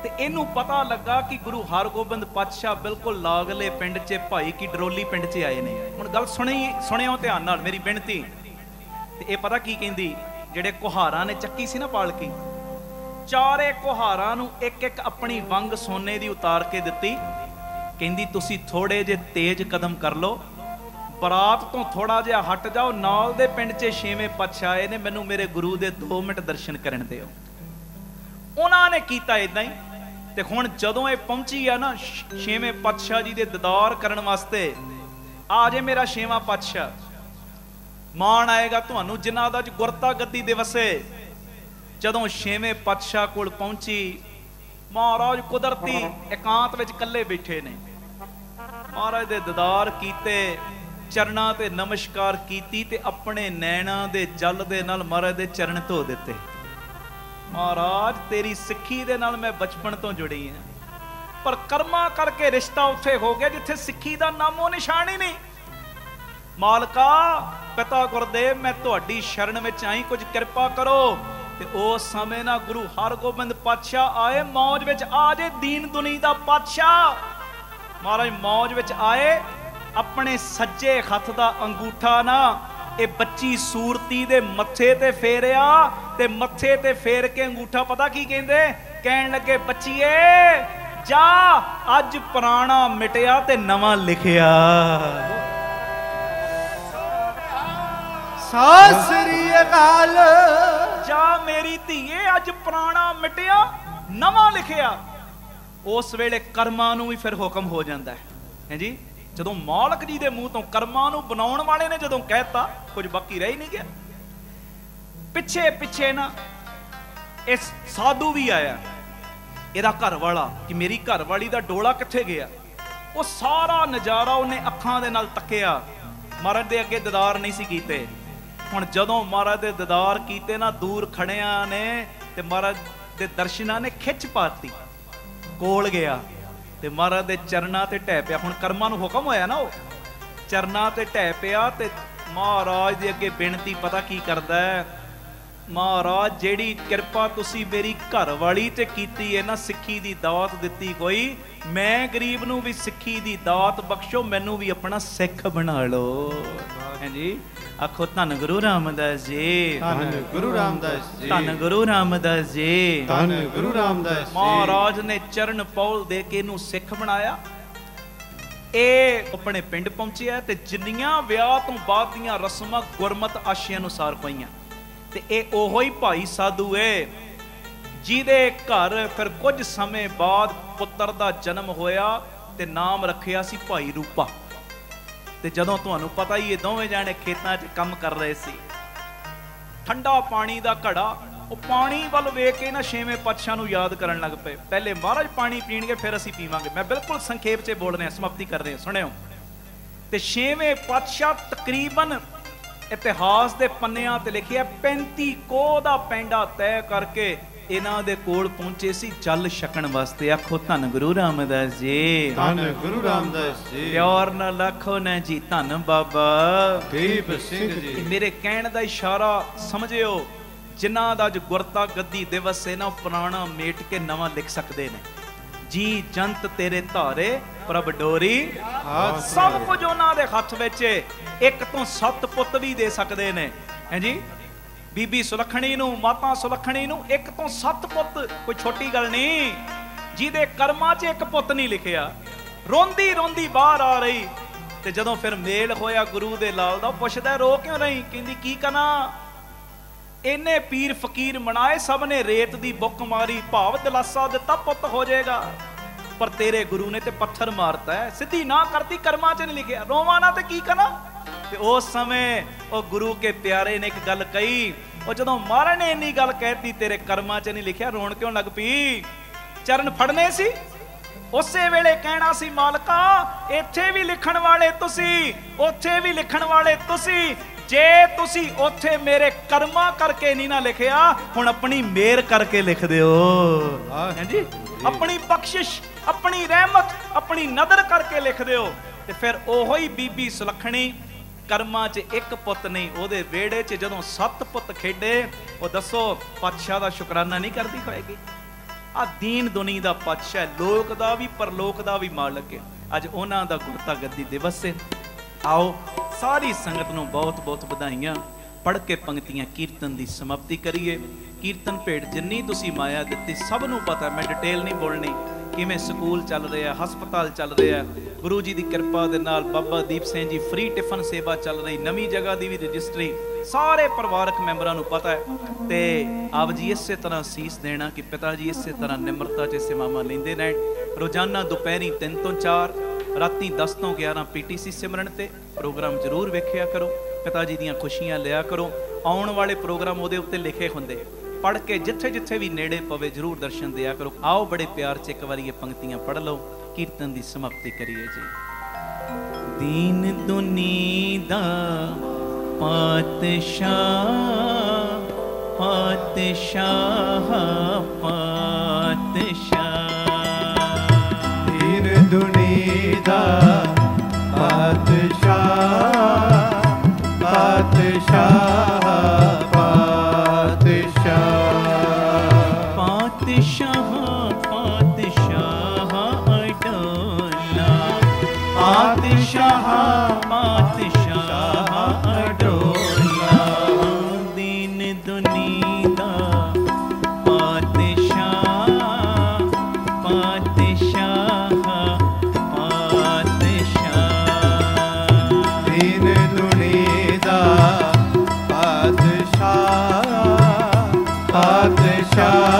ਤੇ ਇਹਨੂੰ ਪਤਾ ਲੱਗਾ ਕਿ ਗੁਰੂ ਹਰਗੋਬਿੰਦ ਪਾਤਸ਼ਾਹ ਬਿਲਕੁਲ ਲਾਗਲੇ ਪਿੰਡ 'ਚ, ਭਾਈ ਕੀ ਡਰੋਲੀ ਪਿੰਡ 'ਚ ਆਏ ਨੇ। ਹੁਣ ਗੱਲ ਸੁਣਿਓ ਧਿਆਨ ਨਾਲ, ਮੇਰੀ ਬੇਨਤੀ। ਤੇ ਇਹ ਪਤਾ ਕੀ ਕਹਿੰਦੀ? ਜਿਹੜੇ ਕੁਹਾਰਾਂ ਨੇ ਚੱਕੀ ਸੀ ਨਾ ਪਾਲਕੀ, ਚਾਰੇ ਕੁਹਾਰਾਂ ਨੂੰ ਇੱਕ ਇੱਕ ਆਪਣੀ ਵੰਗ ਸੋਨੇ ਦੀ ਉਤਾਰ ਕੇ ਦਿੱਤੀ। ਕਹਿੰਦੀ ਤੁਸੀਂ ਥੋੜੇ ਜਿਹੇ ਤੇਜ਼ ਕਦਮ ਕਰ ਲਓ, ਬਰਾਤ ਤੋਂ ਥੋੜਾ ਜਿਹਾ ਹਟ ਜਾਓ, ਨਾਲ ਦੇ ਪਿੰਡ 'ਚ 6ਵੇਂ ਪਾਤਸ਼ਾਹ ਆਏ ਨੇ, ਮੈਨੂੰ ਮੇਰੇ ਗੁਰੂ ਦੇ 2 ਮਿੰਟ ਦਰਸ਼ਨ ਕਰਨ ਦਿਓ। ਉਹਨਾਂ ਨੇ ਕੀਤਾ ਇਦਾਂ ਹੀ। ਤੇ ਹੁਣ ਜਦੋਂ ਇਹ ਪਹੁੰਚੀ ਆ ਨਾ ਛੇਵੇਂ ਪਾਤਸ਼ਾਹ ਜੀ ਦੇ ਦੀਦਾਰ ਕਰਨ ਵਾਸਤੇ, ਆ ਜੇ ਮੇਰਾ ਛੇਵਾਂ ਪਾਤਸ਼ਾਹ, ਮਾਣ ਆਏਗਾ ਤੁਹਾਨੂੰ ਜਿਨ੍ਹਾਂ ਦਾ ਅੱਜ ਗੁਰਤਾ ਗੱਦੀ ਦਿਵਸ ਹੈ। ਜਦੋਂ ਛੇਵੇਂ ਪਾਤਸ਼ਾਹ ਕੋਲ ਪਹੁੰਚੀ, ਮਹਾਰਾਜ ਕੁਦਰਤੀ ਇਕਾਂਤ ਵਿੱਚ ਇਕੱਲੇ ਬੈਠੇ ਨੇ। ਮਹਾਰਾਜ ਦੇ ਦੀਦਾਰ ਕੀਤੇ, ਚਰਨਾਂ ਤੇ ਨਮਸਕਾਰ ਕੀਤੀ ਤੇ ਆਪਣੇ ਨੈਣਾਂ ਦੇ ਜਲ ਦੇ ਨਾਲ ਮਹਾਰਾਜ ਦੇ ਚਰਨ ਧੋ ਦਿੱਤੇ। ਮਹਾਰਾਜ ਤੇਰੀ ਸਿੱਖੀ ਦੇ ਨਾਲ ਮੈਂ ਬਚਪਨ ਤੋਂ ਜੁੜੀ ਹਾਂ, ਪਰ ਕਰਮਾਂ ਕਰਕੇ ਰਿਸ਼ਤਾ ਉੱਥੇ ਹੋ ਗਿਆ ਜਿੱਥੇ ਸਿੱਖੀ ਦਾ ਨਾਮੋ ਨਿਸ਼ਾਨ ਹੀ ਨਹੀਂ। ਮਾਲਕਾ ਪਿਤਾ ਗੁਰਦੇਵ, ਮੈਂ ਤੁਹਾਡੀ ਸ਼ਰਨ ਵਿੱਚ ਆਈ, ਕੁਝ ਕਿਰਪਾ ਕਰੋ। ਤੇ ਉਸ ਸਮੇਂ ਨਾ ਗੁਰੂ ਹਰਗੋਬਿੰਦ ਪਾਤਸ਼ਾਹ ਆਏ ਮੌਜ ਵਿੱਚ। ਆ ਜੇ ਦੀਨ ਦੁਨੀ ਦਾ ਪਾਤਸ਼ਾਹ, ਮਹਾਰਾਜ ਮੌਜ ਵਿੱਚ ਆਏ। ਆਪਣੇ ਸੱਜੇ ਹੱਥ ਦਾ ਅੰਗੂਠਾ ਨਾ ਇਹ ਬੱਚੀ ਸੂਰਤੀ ਦੇ ਮੱਥੇ ਤੇ ਫੇਰਿਆ, ਤੇ ਮੱਥੇ ਤੇ ਫੇਰ ਕੇ ਅੰਗੂਠਾ ਪਤਾ ਕੀ ਕਹਿੰਦੇ, ਕਹਿਣ ਲੱਗੇ ਬੱਚੀਏ ਜਾ, ਅੱਜ ਪੁਰਾਣਾ ਮਿਟਿਆ ਤੇ ਨਵਾਂ ਲਿਖਿਆ। ਸਤਿ ਸ੍ਰੀ ਅਕਾਲ। ਜਾ ਮੇਰੀ ਧੀਏ, ਅੱਜ ਪੁਰਾਣਾ ਮਿਟਿਆ ਨਵਾਂ ਲਿਖਿਆ। ਉਸ ਵੇਲੇ ਕਰਮਾਂ ਨੂੰ ਵੀ ਫਿਰ ਹੁਕਮ ਹੋ ਜਾਂਦਾ ਹੈ ਜੀ। ਜਦੋਂ ਮਾਲਕ ਜੀ ਦੇ ਮੂੰਹ ਤੋਂ ਕਰਮਾਂ ਨੂੰ ਬਣਾਉਣ ਵਾਲੇ ਨੇ ਜਦੋਂ ਕਹਿਤਾ, ਕੁਝ ਬਾਕੀ ਰਹਿ ਹੀ ਨਹੀਂ ਗਿਆ। ਪਿੱਛੇ ਪਿੱਛੇ ਨਾ ਇਸ ਸਾਧੂ ਵੀ ਆਇਆ, ਇਹਦਾ ਘਰ ਵਾਲਾ, ਕਿ ਮੇਰੀ ਘਰ ਵਾਲੀ ਦਾ ਡੋਲਾ ਕਿੱਥੇ ਗਿਆ। ਉਹ ਸਾਰਾ ਨਜ਼ਾਰਾ ਉਹਨੇ ਅੱਖਾਂ ਦੇ ਨਾਲ ਤੱਕਿਆ। ਮਹਾਰਾਜ ਦੇ ਅੱਗੇ ਦੀਦਾਰ ਨਹੀਂ ਸੀ ਕੀਤੇ। ਹੁਣ ਜਦੋਂ ਮਹਾਰਾਜ ਦੇ ਦੀਦਾਰ ਕੀਤੇ ਨਾ, ਦੂਰ ਖੜਿਆਂ ਨੇ ਤੇ ਮਹਾਰਾਜ ਦੇ ਦਰਸ਼ਨਾਂ ਨੇ ਖਿੱਚ ਪਾਤੀ। ਕੋਲ ਗਿਆ ਤੇ ਮਹਾਰਾਜ ਦੇ ਚਰਨਾਂ ਤੇ ਢਹਿ ਪਿਆ। ਹੁਣ ਕਰਮਾਂ ਨੂੰ ਹੁਕਮ ਹੋਇਆ ਨਾ, ਉਹ ਚਰਨਾਂ ਤੇ ਢਹਿ ਪਿਆ ਤੇ ਮਹਾਰਾਜ ਦੇ ਅੱਗੇ ਬੇਨਤੀ ਪਤਾ ਕੀ ਕਰਦਾ ਹੈ, ਮਹਾਰਾਜ ਜਿਹੜੀ ਕਿਰਪਾ ਤੁਸੀਂ ਮੇਰੀ ਘਰ ਵਾਲੀ ਤੇ ਕੀਤੀ ਹੈ ਨਾ, ਸਿੱਖੀ ਦੀ ਦਾਤ ਦਿੱਤੀ ਕੋਈ, ਮੈਂ ਗਰੀਬ ਨੂੰ ਵੀ ਸਿੱਖੀ ਦੀ ਦਾਤ ਬਖਸ਼ੋ, ਮੈਨੂੰ ਵੀ ਆਪਣਾ ਸਿੱਖ ਬਣਾ ਲਓ। ਹਾਂਜੀ, ਆਖੋ ਧੰਨ ਗੁਰੂ ਰਾਮਦਾਸ ਜੀ, ਧੰਨ ਗੁਰੂ ਰਾਮਦਾਸ ਜੀ, ਧੰਨ ਗੁਰੂ ਰਾਮਦਾਸ ਜੀ, ਧੰਨ ਗੁਰੂ ਰਾਮਦਾਸ ਜੀ। ਮਹਾਰਾਜ ਨੇ ਚਰਨ ਪੌਲ ਦੇ ਕੇ ਇਹਨੂੰ ਸਿੱਖ ਬਣਾਇਆ। ਇਹ ਆਪਣੇ ਪਿੰਡ ਪਹੁੰਚਿਆ ਤੇ ਜਿੰਨੀਆਂ ਵਿਆਹ ਤੋਂ ਬਾਅਦ ਦੀਆਂ ਰਸਮਾਂ ਗੁਰਮਤ ਆਸ਼ਿਆਂ ਅਨੁਸਾਰ ਪਈਆਂ, ਤੇ ਇਹ ਉਹੋ ਹੀ ਭਾਈ ਸਾਧੂ ਏ ਜਿਹਦੇ ਘਰ ਫਿਰ ਕੁਝ ਸਮੇਂ ਬਾਅਦ ਪੁੱਤਰ ਦਾ ਜਨਮ ਹੋਇਆ ਤੇ ਨਾਮ ਰੱਖਿਆ ਸੀ ਭਾਈ ਰੂਪਾ। ਤੇ ਜਦੋਂ ਤੁਹਾਨੂੰ ਪਤਾ ਹੀ ਇਹ ਦੋਵੇਂ ਜਾਣੇ ਖੇਤਾਂ 'ਚ ਕੰਮ ਕਰ ਰਹੇ ਸੀ, ਠੰਡਾ ਪਾਣੀ ਦਾ ਘੜਾ, ਉਹ ਪਾਣੀ ਵੱਲ ਵੇਖ ਕੇ ਨਾ ਛੇਵੇਂ ਪਾਤਸ਼ਾਹ ਨੂੰ ਯਾਦ ਕਰਨ ਲੱਗ ਪਏ। ਪਹਿਲੇ ਮਹਾਰਾਜ ਪਾਣੀ ਪੀਣਗੇ, ਫਿਰ ਅਸੀਂ ਪੀਵਾਂਗੇ। ਮੈਂ ਬਿਲਕੁਲ ਸੰਖੇਪ 'ਚ ਬੋਲ ਰਿਹਾ, ਸਮਾਪਤੀ ਕਰ ਰਹੇ, ਸੁਣਿਓ। ਤੇ ਛੇਵੇਂ ਪਾਤਸ਼ਾਹ ਤਕਰੀਬਨ ਇਤਿਹਾਸ ਦੇ ਪੰਨਿਆਂ ਤੇ ਲਿਖਿਆ 35 ਕੋਹ ਦਾ ਪੈਂਡਾ ਤੈਅ ਕਰਕੇ ਇਹਨਾਂ ਦੇ ਕੋਲ ਪਹੁੰਚੇ ਸੀ ਜਲ ਛਕਣ ਵਾਸਤੇ। ਆਖੋ ਧੰਨ ਗੁਰੂ ਰਾਮਦਾਸ ਜੀ, ਧੰਨ ਗੁਰੂ ਰਾਮਦਾਸ ਜੀ। ਪਿਆਰ ਨਾਲ ਆਖੋ ਨਾ ਜੀ, ਧੰਨ ਬਾਬਾ ਦੀਪ ਸਿੰਘ ਜੀ। ਮੇਰੇ ਕਹਿਣ ਦਾ ਇਸ਼ਾਰਾ ਸਮਝਿਓ, ਜਿਨ੍ਹਾਂ ਦਾ ਅੱਜ ਗੁਰਤਾ ਗੱਦੀ ਦਿਵਸ ਹੈ ਨਾ, ਪੁਰਾਣਾ ਮੇਟ ਕੇ ਨਵਾਂ ਲਿਖ ਸਕਦੇ ਨੇ। ਜੀ ਜੰਤ ਤੇਰੇ ਧਾਰੇ ਪ੍ਰਭ ਡੋਰੀ, ਸਭ ਕੁਝ ਉਹਨਾਂ ਦੇ ਹੱਥ ਵਿੱਚ। ਇੱਕ ਤੋਂ 7 ਪੁੱਤ ਵੀ ਦੇ ਸਕਦੇ ਨੇ। ਹਾਂਜੀ, ਬੀਬੀ ਸੁਲੱਖਣੀ ਨੂੰ, ਮਾਤਾ ਸੁਲੱਖਣੀ ਨੂੰ 1 ਤੋਂ 7 ਪੁੱਤ, ਕੋਈ ਛੋਟੀ ਗੱਲ ਨਹੀਂ। ਜਿਹਦੇ ਕਰਮਾਂ 'ਚ 1 ਪੁੱਤ ਨਹੀਂ ਲਿਖਿਆ, ਰੋਂਦੀ ਰੋਂਦੀ ਬਾਹਰ ਆ ਰਹੀ। ਤੇ ਜਦੋਂ ਫਿਰ ਮੇਲ ਹੋਇਆ ਗੁਰੂ ਦੇ ਲਾਲ ਦਾ, ਪੁੱਛਦਾ ਰੋ ਕਿਉਂ ਰਹੀ? ਕਹਿੰਦੀ ਕੀ ਕਰਾਂ, ਇੰਨੇ ਪੀਰ ਫਕੀਰ ਮਨਾਏ, ਸਭ ਨੇ ਰੇਤ ਦੀ ਬੁੱਕ ਮਾਰੀ, ਭਾਵ ਦਿਲਾਸਾ ਦਿੱਤਾ ਪੁੱਤ ਹੋ ਜਾਏਗਾ, ਪਰ ਤੇਰੇ ਗੁਰੂ ਨੇ ਤੇ ਪੱਥਰ ਮਾਰਤਾ ਹੈ। ਸਿੱਧੀ ਨਾ ਕਰਤੀ, ਕਰਮਾਂ 'ਚ ਨਹੀਂ ਲਿਖਿਆ, ਰੋਵਾਂ ਨਾ ਤੇ ਕੀ ਕਰਾਂ। ਤੇ ਉਸ ਸਮੇਂ ਉਹ ਗੁਰੂ ਕੇ ਪਿਆਰੇ ਨੇ ਇੱਕ ਗੱਲ ਕਹੀ। ਉਹ ਜਦੋਂ ਮਹਾਰਾਜ ਨੇ ਇੰਨੀ ਗੱਲ ਕਹਿਤੀ, ਤੇਰੇ ਕਰਮਾਂ 'ਚ ਨਹੀਂ ਲਿਖਿਆ, ਰੋਣ ਕਿਉਂ ਲੱਗ ਪਈ? ਚਰਨ ਫੜਨੇ ਸੀ, ਉਸੇ ਵੇਲੇ ਕਹਿਣਾ ਸੀ, ਮਾਲਕਾ ਇੱਥੇ ਵੀ ਲਿਖਣ ਵਾਲੇ ਤੁਸੀਂ, ਉੱਥੇ ਵੀ ਲਿਖਣ ਵਾਲੇ ਤੁਸੀਂ। ਜੇ ਤੁਸੀਂ ਉੱਥੇ ਮੇਰੇ ਕਰਮਾਂ ਕਰਕੇ ਨਹੀਂ ਨਾ ਲਿਖਿਆ, ਹੁਣ ਆਪਣੀ ਮਿਹਰ ਕਰਕੇ ਲਿਖ ਦਿਓ। ਹਾਂਜੀ, ਆਪਣੀ ਬਖਸ਼ਿਸ਼, ਆਪਣੀ ਰਹਿਮਤ, ਆਪਣੀ ਨਦਰ ਕਰਕੇ ਲਿਖ ਦਿਓ। ਤੇ ਫਿਰ ਉਹੋ ਹੀ ਬੀਬੀ ਸੁਲੱਖਣੀ ਕਰਮਾਂ 'ਚ 1 ਪੁੱਤ ਨਹੀਂ, ਉਹਦੇ ਵਿਹੜੇ 'ਚ ਜਦੋਂ 7 ਪੁੱਤ ਖੇਡੇ। ਉਹ ਦੱਸੋ ਪਾਤਸ਼ਾਹ ਦਾ ਸ਼ੁਕਰਾਨਾ ਨਹੀਂ ਕਰਦੀ ਹੋਏਗੀ? ਆ ਦੀਨ ਦੁਨੀ ਦਾ ਪਾਤਸ਼ਾਹ, ਲੋਕ ਦਾ ਵੀ ਪਰਲੋਕ ਦਾ ਵੀ ਮਾਲਕ ਹੈ। ਅੱਜ ਉਹਨਾਂ ਦਾ ਗੁਰਤਾ ਗੱਦੀ ਦਿਵਸ ਹੈ। ਆਓ ਸਾਰੀ ਸੰਗਤ ਨੂੰ ਬਹੁਤ ਬਹੁਤ ਵਧਾਈਆਂ। पढ़ के पंक्तियां कीर्तन की समाप्ति करिए। कीर्तन भेट जिन्नी तुसी माया दित्ती सब नूं पता, मैं डिटेल नहीं बोलनी किवें स्कूल चल रहा, हस्पताल चल रहा, गुरु जी की कृपा दे नाल बाबा दीप सिंह जी फ्री टिफन सेवा चल रही, नवी जगह की भी रजिस्ट्री सारे परिवारक मैंबरां नूं पता है। तो आप जी इस तरह सीस देना कि पिता जी इस तरह निमरता च सेवावां लैंदे रहण। रोजाना दोपहरी 3 ਤੋਂ 4 राती 10 ਤੋਂ 11 PTC सिमरन ते प्रोग्राम जरूर वेखिया करो, पिता जी दीयां खुशियां लिया करो। आउण वाले प्रोग्राम उहदे उत्ते लिखे हुंदे, पढ़ के जिथे जिथे भी नेड़े पवे जरूर दर्शन दिया करो। आओ बड़े प्यार च एक बारी ये पंक्तियां पढ़ लो, कीर्तन की समाप्ति करिए जी। दीन दुनीदा पातशाह पातशाह पातशाह, दीन दुनीदा पातशाह पातशाह पातशाह पातशाह अडोला, पातशाह पातशाह अडोला, दीन दुनीदा पातशाह पातशाह पातशाह, दीन दुनीदा पातशाह पातशाह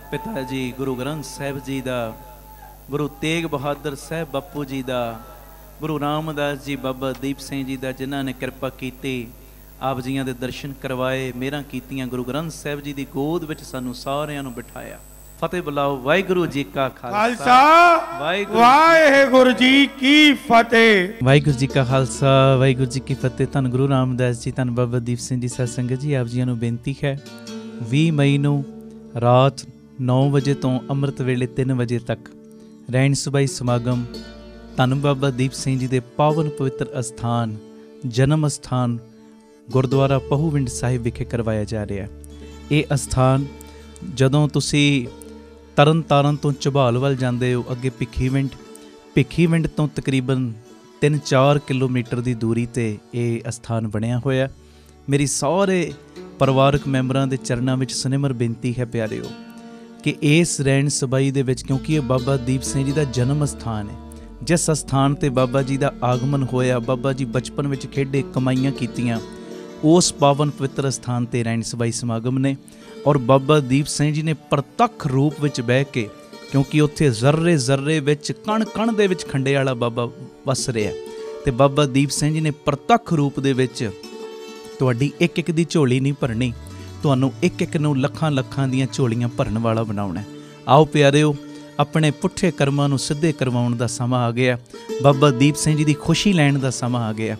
पिता जी गुरु ग्रंथ साहिब जी का, गुरु तेग बहादुर साहब बापू जी का, गुरु रामदास जी बाबा दीप सिंह जी का, जिन्हों ने कृपा की आप जियां दे दर्शन करवाए, मेरा कीतियां, गुरु ग्रंथ साहिब जी की गोद विच सानू सारियां नू बिठाया। फतेह बुलाओ। वाहिगुरु जी का खालसा वाहिगुरु जी की फतेह। वाहिगुरु जी का खालसा वाहिगुरु जी की फतेह। धन गुरु रामदास जी, धन बाबा दीप सिंह जी सत संगत जी, आप जियां नू बेनती है 20 मई नू रात 9 ਵਜੇ ਤੋਂ ਅੰਮ੍ਰਿਤ ਵੇਲੇ 3 ਵਜੇ ਤੱਕ ਰਹਿਣ ਸੁਭਾਈ ਸਮਾਗਮ ਧੰਨ ਬਾਬਾ ਦੀਪ ਸਿੰਘ ਜੀ ਦੇ ਪਾਵਨ ਪਵਿੱਤਰ ਅਸਥਾਨ ਜਨਮ ਅਸਥਾਨ ਗੁਰਦੁਆਰਾ ਪਹੂਵਿੰਡ ਸਾਹਿਬ ਵਿਖੇ ਕਰਵਾਇਆ ਜਾ ਰਿਹਾ। ਇਹ ਅਸਥਾਨ ਜਦੋਂ ਤੁਸੀਂ ਤਰਨ ਤਾਰਨ ਤੋਂ ਝਬਾਲ ਵੱਲ ਜਾਂਦੇ ਹੋ, ਅੱਗੇ ਭਿੱਖੀਵਿੰਡ ਤੋਂ ਤਕਰੀਬਨ 3-4 ਕਿਲੋਮੀਟਰ ਦੀ ਦੂਰੀ ਤੇ ਇਹ ਅਸਥਾਨ ਬਣਿਆ ਹੋਇਆ। ਮੇਰੀ ਸਾਰੇ ਪਰਿਵਾਰਕ ਮੈਂਬਰਾਂ ਦੇ ਚਰਨਾਂ ਵਿੱਚ ਸੁਨਿਮਰ ਬੇਨਤੀ ਹੈ ਪਿਆਰਿਓ ਕਿ ਇਸ ਰਹਿਣ ਸਬਾਈ ਦੇ ਵਿੱਚ, ਕਿਉਂਕਿ ਇਹ ਬਾਬਾ ਦੀਪ ਸਿੰਘ ਜੀ ਦਾ ਜਨਮ ਅਸਥਾਨ ਹੈ, ਜਿਸ ਅਸਥਾਨ ਤੇ ਬਾਬਾ ਜੀ ਦਾ ਆਗਮਨ ਹੋਇਆ, ਬਾਬਾ ਜੀ ਬਚਪਨ ਵਿੱਚ ਖੇਡੇ, ਕਮਾਈਆਂ ਕੀਤੀਆਂ, ਉਸ ਪਾਵਨ ਪਵਿੱਤਰ ਅਸਥਾਨ ਤੇ ਰਹਿਣ ਸਬਾਈ ਸਮਾਗਮ ਨੇ। ਔਰ ਬਾਬਾ ਦੀਪ ਸਿੰਘ ਜੀ ਨੇ ਪ੍ਰਤੱਖ ਰੂਪ ਵਿੱਚ ਬਹਿ ਕੇ, ਕਿਉਂਕਿ ਉੱਥੇ ਜ਼ਰਰੇ ਜ਼ਰਰੇ ਵਿੱਚ ਕਣ ਕਣ ਦੇ ਵਿੱਚ ਖੰਡੇ ਵਾਲਾ ਬਾਬਾ ਵਸ ਰਿਹਾ, ਤੇ ਬਾਬਾ ਦੀਪ ਸਿੰਘ ਜੀ ਨੇ ਪ੍ਰਤੱਖ ਰੂਪ ਦੇ ਵਿੱਚ ਤੁਹਾਡੀ ਇੱਕ ਇੱਕ ਦੀ ਝੋਲੀ ਨਹੀਂ ਭਰਨੀ, ਤੁਹਾਨੂੰ ਇੱਕ ਇੱਕ ਨੂੰ ਲੱਖਾਂ ਲੱਖਾਂ ਦੀਆਂ ਝੋਲੀਆਂ ਭਰਨ ਵਾਲਾ ਬਣਾਉਣਾ। ਆਓ ਪਿਆਰਿਓ, ਆਪਣੇ ਪੁੱਠੇ ਕਰਮਾਂ ਨੂੰ ਸਿੱਧੇ ਕਰਵਾਉਣ ਦਾ ਸਮਾਂ ਆ ਗਿਆ। ਬਾਬਾ ਦੀਪ ਸਿੰਘ ਜੀ ਦੀ ਖੁਸ਼ੀ ਲੈਣ ਦਾ ਸਮਾਂ ਆ ਗਿਆ।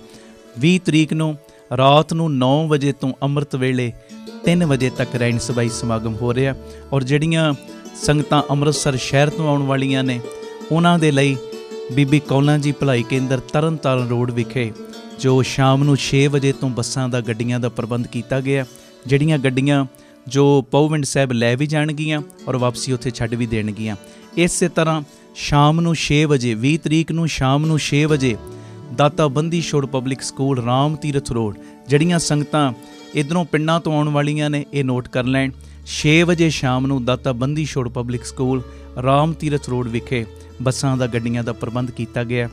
20 ਤਰੀਕ ਨੂੰ ਰਾਤ ਨੂੰ 9 ਵਜੇ ਤੋਂ ਅੰਮ੍ਰਿਤ ਵੇਲੇ 3 ਵਜੇ ਤੱਕ ਰਹਿਣ ਸਬਾਈ ਸਮਾਗਮ ਹੋ ਰਿਹਾ। ਔਰ ਜਿਹੜੀਆਂ ਸੰਗਤਾਂ ਅੰਮ੍ਰਿਤਸਰ ਸ਼ਹਿਰ ਤੋਂ ਆਉਣ ਵਾਲੀਆਂ ਨੇ, ਉਹਨਾਂ ਦੇ ਲਈ ਬੀਬੀ ਕੌਲਾਂ ਜੀ ਭਲਾਈ ਕੇਂਦਰ ਤਰਨ ਤਾਰਨ ਰੋਡ ਵਿਖੇ ਜੋ ਸ਼ਾਮ ਨੂੰ 6 ਵਜੇ ਤੋਂ ਬੱਸਾਂ ਦਾ, ਗੱਡੀਆਂ ਦਾ ਪ੍ਰਬੰਧ ਕੀਤਾ ਗਿਆ, ਜਿਹੜੀਆਂ ਗੱਡੀਆਂ ਜੋ ਪਹੂਵਿੰਡ ਸਾਹਿਬ ਲੈ ਵੀ ਜਾਣਗੀਆਂ ਔਰ ਵਾਪਸੀ ਉੱਥੇ ਛੱਡ ਵੀ ਦੇਣਗੀਆਂ। ਇਸੇ ਤਰ੍ਹਾਂ ਸ਼ਾਮ ਨੂੰ 6 ਵਜੇ 20 ਤਰੀਕ ਨੂੰ ਸ਼ਾਮ ਨੂੰ 6 ਵਜੇ ਦਾਤਾ Bandi Chhor public school Ram Tirath road, ਜਿਹੜੀਆਂ ਸੰਗਤਾਂ ਇੱਧਰੋਂ ਪਿੰਡਾਂ ਤੋਂ ਆਉਣ ਵਾਲੀਆਂ ਨੇ ਇਹ ਨੋਟ ਕਰ ਲੈਣ, 6 ਵਜੇ ਸ਼ਾਮ ਨੂੰ ਦਾਤਾ Bandi Chhor public school Ram Tirath road ਵਿਖੇ ਬੱਸਾਂ ਦਾ, ਗੱਡੀਆਂ ਦਾ ਪ੍ਰਬੰਧ ਕੀਤਾ ਗਿਆ।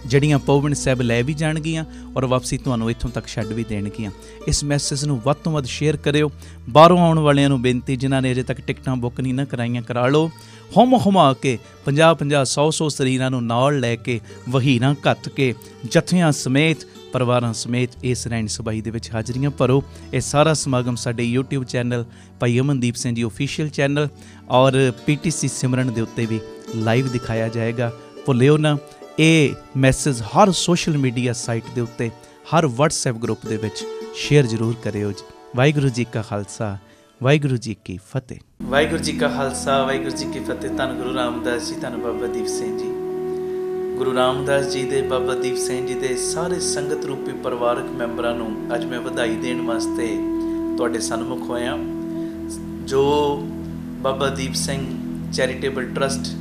ਜਿਹੜੀਆਂ ਪੌਵਨ ਸਾਹਿਬ ਲੈ ਵੀ ਜਾਣਗੀਆਂ ਔਰ ਵਾਪਸੀ ਤੁਹਾਨੂੰ ਇੱਥੋਂ ਤੱਕ ਛੱਡ ਵੀ ਦੇਣਗੀਆਂ। ਇਸ ਮੈਸੇਜ ਨੂੰ ਵੱਧ ਤੋਂ ਵੱਧ ਸ਼ੇਅਰ ਕਰਿਓ। ਬਾਹਰੋਂ ਆਉਣ ਵਾਲਿਆਂ ਨੂੰ ਬੇਨਤੀ, ਜਿਨ੍ਹਾਂ ਨੇ ਅਜੇ ਤੱਕ ਟਿਕਟਾਂ ਬੁੱਕ ਨਹੀਂ ਨਾ ਕਰਾਈਆਂ, ਕਰਾ ਲਓ। ਹੁਮਾ ਕੇ 50-50 100-100 ਸਰੀਰਾਂ ਨੂੰ ਨਾਲ ਲੈ ਕੇ, ਵਹੀਰਾਂ ਘੱਤ ਕੇ, ਜਥਿਆਂ ਸਮੇਤ, ਪਰਿਵਾਰਾਂ ਸਮੇਤ ਇਸ ਰਹਿਣ ਸਭਾਈ ਦੇ ਵਿੱਚ ਹਾਜ਼ਰੀਆਂ ਭਰੋ। ਇਹ ਸਾਰਾ ਸਮਾਗਮ ਸਾਡੇ YouTube ਚੈਨਲ ਭਾਈ ਅਮਨਦੀਪ ਸਿੰਘ ਜੀ ਓਫੀਸ਼ੀਅਲ ਚੈਨਲ ਔਰ PTC ਸਿਮਰਨ ਦੇ ਉੱਤੇ ਵੀ ਲਾਈਵ ਦਿਖਾਇਆ ਜਾਏਗਾ। ਭੁੱਲਿਓ ਨਾ, ਇਹ ਮੈਸੇਜ ਹਰ ਸੋਸ਼ਲ ਮੀਡੀਆ ਸਾਈਟ ਦੇ ਉੱਤੇ, ਹਰ WhatsApp ਗਰੁੱਪ ਦੇ ਵਿੱਚ ਸ਼ੇਅਰ ਜ਼ਰੂਰ ਕਰਿਓ ਜੀ। ਵਾਹਿਗੁਰੂ ਜੀ ਕਾ ਖਾਲਸਾ, ਵਾਹਿਗੁਰੂ ਜੀ ਕੀ ਫਤਿਹ। ਵਾਹਿਗੁਰੂ ਜੀ ਕਾ ਖਾਲਸਾ, ਵਾਹਿਗੁਰੂ ਜੀ ਕੀ ਫਤਿਹ। ਧੰਨ ਗੁਰੂ ਰਾਮਦਾਸ ਜੀ, ਧੰਨ ਬਾਬਾ ਦੀਪ ਸਿੰਘ ਜੀ। ਗੁਰੂ ਰਾਮਦਾਸ ਜੀ ਦੇ, ਬਾਬਾ ਦੀਪ ਸਿੰਘ ਜੀ ਦੇ ਸਾਰੇ ਸੰਗਤ ਰੂਪੀ ਪਰਿਵਾਰਕ ਮੈਂਬਰਾਂ ਨੂੰ ਅੱਜ ਮੈਂ ਵਧਾਈ ਦੇਣ ਵਾਸਤੇ ਤੁਹਾਡੇ ਸਨਮੁਖ ਹੋਇਆ। ਜੋ ਬਾਬਾ ਦੀਪ ਸਿੰਘ ਚੈਰੀਟੇਬਲ ਟਰਸਟ,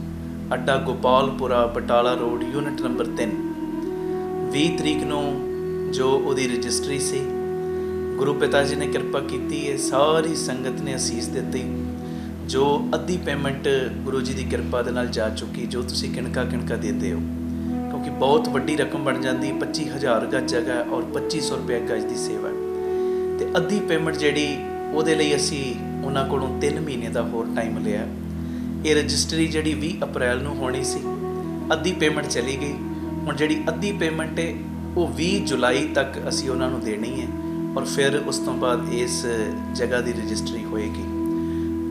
ਅੱਡਾ ਗੋਪਾਲਪੁਰਾ, ਬਟਾਲਾ ਰੋਡ, ਯੂਨਿਟ ਨੰਬਰ 3, 20 ਤਰੀਕ ਨੂੰ ਜੋ ਉਹਦੀ ਰਜਿਸਟਰੀ ਸੀ, ਗੁਰੂ ਪਿਤਾ ਜੀ ਨੇ ਕਿਰਪਾ ਕੀਤੀ ਹੈ, ਸਾਰੀ ਸੰਗਤ ਨੇ ਅਸੀਸ ਦਿੱਤੀ। ਜੋ ਅੱਧੀ ਪੇਮੈਂਟ ਗੁਰੂ ਜੀ ਦੀ ਕਿਰਪਾ ਦੇ ਨਾਲ ਜਾ ਚੁੱਕੀ, ਜੋ ਤੁਸੀਂ ਕਿਣਕਾ ਦਿੰਦੇ ਹੋ, ਕਿਉਂਕਿ ਬਹੁਤ ਵੱਡੀ ਰਕਮ ਬਣ ਜਾਂਦੀ। 25,000 ਗਜ ਜਗ੍ਹਾ ਔਰ 2500 ਰੁਪਏ ਗਜ ਦੀ ਸੇਵਾ, ਅਤੇ ਅੱਧੀ ਪੇਮੈਂਟ ਜਿਹੜੀ ਉਹਦੇ ਲਈ ਅਸੀਂ ਉਹਨਾਂ ਕੋਲੋਂ 3 ਮਹੀਨੇ ਦਾ ਹੋਰ ਟਾਈਮ ਲਿਆ। ਇਹ ਰਜਿਸਟਰੀ ਜਿਹੜੀ 20 ਅਪ੍ਰੈਲ ਨੂੰ ਹੋਣੀ ਸੀ, ਅੱਧੀ ਪੇਮੈਂਟ ਚਲੀ ਗਈ। ਹੁਣ ਜਿਹੜੀ ਅੱਧੀ ਪੇਮੈਂਟ ਹੈ ਉਹ 20 ਜੁਲਾਈ ਤੱਕ ਅਸੀਂ ਉਹਨਾਂ ਨੂੰ ਦੇਣੀ ਹੈ, ਔਰ ਫਿਰ ਉਸ ਤੋਂ ਬਾਅਦ ਇਸ ਜਗ੍ਹਾ ਦੀ ਰਜਿਸਟਰੀ ਹੋਏਗੀ।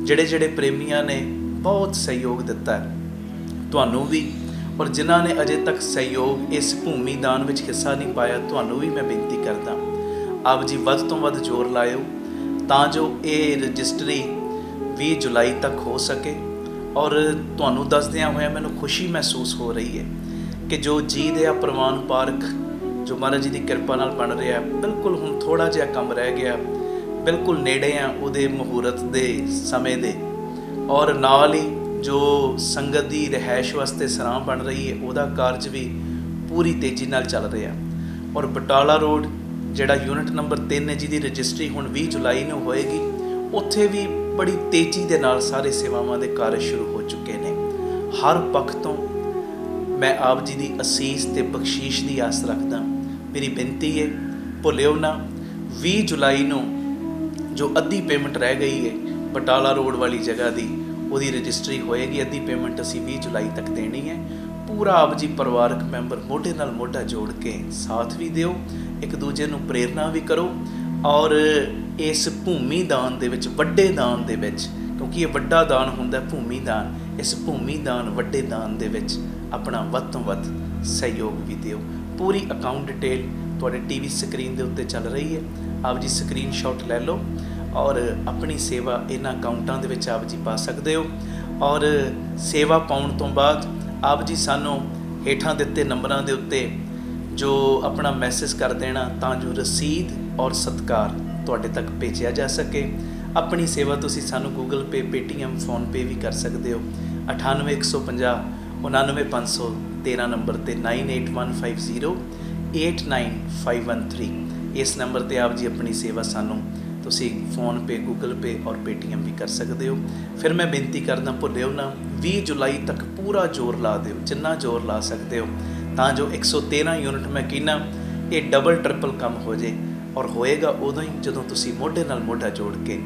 ਜਿਹੜੇ ਪ੍ਰੇਮੀਆਂ ਨੇ ਬਹੁਤ ਸਹਿਯੋਗ ਦਿੱਤਾ ਤੁਹਾਨੂੰ ਵੀ, ਔਰ ਜਿਨ੍ਹਾਂ ਨੇ ਅਜੇ ਤੱਕ ਸਹਿਯੋਗ ਇਸ ਭੂਮੀ ਦਾਨ ਵਿੱਚ ਹਿੱਸਾ ਨਹੀਂ ਪਾਇਆ, ਤੁਹਾਨੂੰ ਵੀ ਮੈਂ ਬੇਨਤੀ ਕਰਦਾ, ਆਪ ਜੀ ਵੱਧ ਤੋਂ ਵੱਧ ਜ਼ੋਰ ਲਾਇਓ ਤਾਂ ਜੋ ਇਹ ਰਜਿਸਟਰੀ 20 ਜੁਲਾਈ ਤੱਕ ਹੋ ਸਕੇ। ਔਰ ਤੁਹਾਨੂੰ ਦੱਸਦਿਆਂ ਹੋਇਆ ਮੈਨੂੰ ਖੁਸ਼ੀ ਮਹਿਸੂਸ ਹੋ ਰਹੀ ਹੈ ਕਿ ਜੋ ਜੀ ਦੇ ਆ ਪ੍ਰਵਾਨ ਪਾਰਕ ਜੋ ਮਹਾਰਾਜ ਜੀ ਦੀ ਕਿਰਪਾ ਨਾਲ ਬਣ ਰਿਹਾ, ਬਿਲਕੁਲ ਹੁਣ ਥੋੜ੍ਹਾ ਜਿਹਾ ਕੰਮ ਰਹਿ ਗਿਆ, ਬਿਲਕੁਲ ਨੇੜੇ ਆ ਉਹਦੇ ਮੁਹੂਰਤ ਦੇ ਸਮੇਂ ਦੇ। ਔਰ ਨਾਲ ਹੀ ਜੋ ਸੰਗਤ ਦੀ ਰਿਹਾਇਸ਼ ਵਾਸਤੇ ਸਰਾਂ ਬਣ ਰਹੀ ਹੈ, ਉਹਦਾ ਕਾਰਜ ਵੀ ਪੂਰੀ ਤੇਜ਼ੀ ਨਾਲ ਚੱਲ ਰਿਹਾ। ਔਰ ਬਟਾਲਾ ਰੋਡ ਜਿਹੜਾ ਯੂਨਿਟ ਨੰਬਰ 3 ਹੈ, ਜਿਹਦੀ ਰਜਿਸਟਰੀ ਹੁਣ 20 ਜੁਲਾਈ ਨੂੰ ਹੋਏਗੀ, ਉੱਥੇ ਵੀ ਬੜੀ ਤੇਜ਼ੀ ਦੇ ਨਾਲ ਸਾਰੇ ਸੇਵਾਵਾਂ ਦੇ ਕਾਰਜ ਸ਼ੁਰੂ ਹੋ ਚੁੱਕੇ ਨੇ। ਹਰ ਪੱਖ ਤੋਂ ਮੈਂ ਆਪ ਜੀ ਦੀ ਅਸੀਸ ਤੇ ਬਖਸ਼ੀਸ਼ ਦੀ ਆਸ ਰੱਖਦਾ। ਮੇਰੀ ਬੇਨਤੀ ਹੈ, ਭੁੱਲਿਓ ਨਾ, 20 ਜੁਲਾਈ ਨੂੰ ਜੋ ਅੱਧੀ ਪੇਮੈਂਟ ਰਹਿ ਗਈ ਹੈ ਬਟਾਲਾ ਰੋਡ ਵਾਲੀ ਜਗ੍ਹਾ ਦੀ, ਉਹਦੀ ਰਜਿਸਟਰੀ ਹੋਏਗੀ। ਅੱਧੀ ਪੇਮੈਂਟ ਅਸੀਂ 20 ਜੁਲਾਈ ਤੱਕ ਦੇਣੀ ਹੈ। ਪੂਰਾ ਆਪ ਜੀ ਪਰਿਵਾਰਕ ਮੈਂਬਰ ਮੋਢੇ ਨਾਲ ਮੋਢਾ ਜੋੜ ਕੇ ਸਾਥ ਵੀ ਦਿਓ, ਇੱਕ ਦੂਜੇ ਨੂੰ ਪ੍ਰੇਰਨਾ ਵੀ ਕਰੋ, ਔਰ ਇਸ ਭੂਮੀ ਦਾਨ ਦੇ ਵਿੱਚ, ਵੱਡੇ ਦਾਨ ਦੇ ਵਿੱਚ, ਕਿਉਂਕਿ ਇਹ ਵੱਡਾ ਦਾਨ ਹੁੰਦਾ ਭੂਮੀ ਦਾਨ, ਇਸ ਭੂਮੀ ਦਾਨ ਵੱਡੇ ਦਾਨ ਦੇ ਵਿੱਚ ਆਪਣਾ ਵੱਧ ਤੋਂ ਵੱਧ ਸਹਿਯੋਗ ਵੀ ਦਿਓ। ਪੂਰੀ ਅਕਾਊਂਟ ਡਿਟੇਲ ਤੁਹਾਡੇ TV ਸਕਰੀਨ ਦੇ ਉੱਤੇ ਚੱਲ ਰਹੀ ਹੈ, ਆਪ ਜੀ ਸਕਰੀਨਸ਼ਾਟ ਲੈ ਲਓ ਔਰ ਆਪਣੀ ਸੇਵਾ ਇਹਨਾਂ ਅਕਾਊਂਟਾਂ ਦੇ ਵਿੱਚ ਆਪ ਜੀ ਪਾ ਸਕਦੇ ਹੋ। ਔਰ ਸੇਵਾ ਪਾਉਣ ਤੋਂ ਬਾਅਦ ਆਪ ਜੀ ਸਾਨੂੰ ਹੇਠਾਂ ਦਿੱਤੇ ਨੰਬਰਾਂ ਦੇ ਉੱਤੇ ਜੋ ਆਪਣਾ ਮੈਸੇਜ ਕਰ ਦੇਣਾ, ਤਾਂ ਜੋ ਰਸੀਦ ਔਰ ਸਤਿਕਾਰ ਤੁਹਾਡੇ ਤੱਕ ਭੇਜਿਆ ਜਾ ਸਕੇ। ਆਪਣੀ ਸੇਵਾ ਤੁਸੀਂ ਸਾਨੂੰ Google Pay, Paytm, PhonePe ਵੀ ਕਰ ਸਕਦੇ ਹੋ। 98 150 99 513 ਨੰਬਰ 'ਤੇ 98150 89513 ਇਸ ਨੰਬਰ 'ਤੇ ਆਪ ਜੀ ਆਪਣੀ ਸੇਵਾ ਸਾਨੂੰ ਤੁਸੀਂ PhonePe, Google Pay ਔਰ Paytm ਵੀ ਕਰ ਸਕਦੇ ਹੋ। ਫਿਰ ਮੈਂ ਬੇਨਤੀ ਕਰਦਾ, ਭੁੱਲਿਓ ਨਾ, 20 ਜੁਲਾਈ ਤੱਕ ਪੂਰਾ ਜ਼ੋਰ ਲਾ ਦਿਓ, ਜਿੰਨਾ ਜ਼ੋਰ ਲਾ ਸਕਦੇ ਹੋ, ਤਾਂ ਜੋ 113 ਯੂਨਿਟ ਮੈਂ ਕਹਿੰਦਾ ਇਹ ਡਬਲ ਟ੍ਰਿਪਲ ਕੰਮ ਹੋ ਜੇ। ਔਰ ਹੋਏਗਾ ਉਦੋਂ ਹੀ ਜਦੋਂ ਤੁਸੀਂ ਮੋਢੇ ਨਾਲ ਮੋਢਾ ਜੋੜ ਕੇ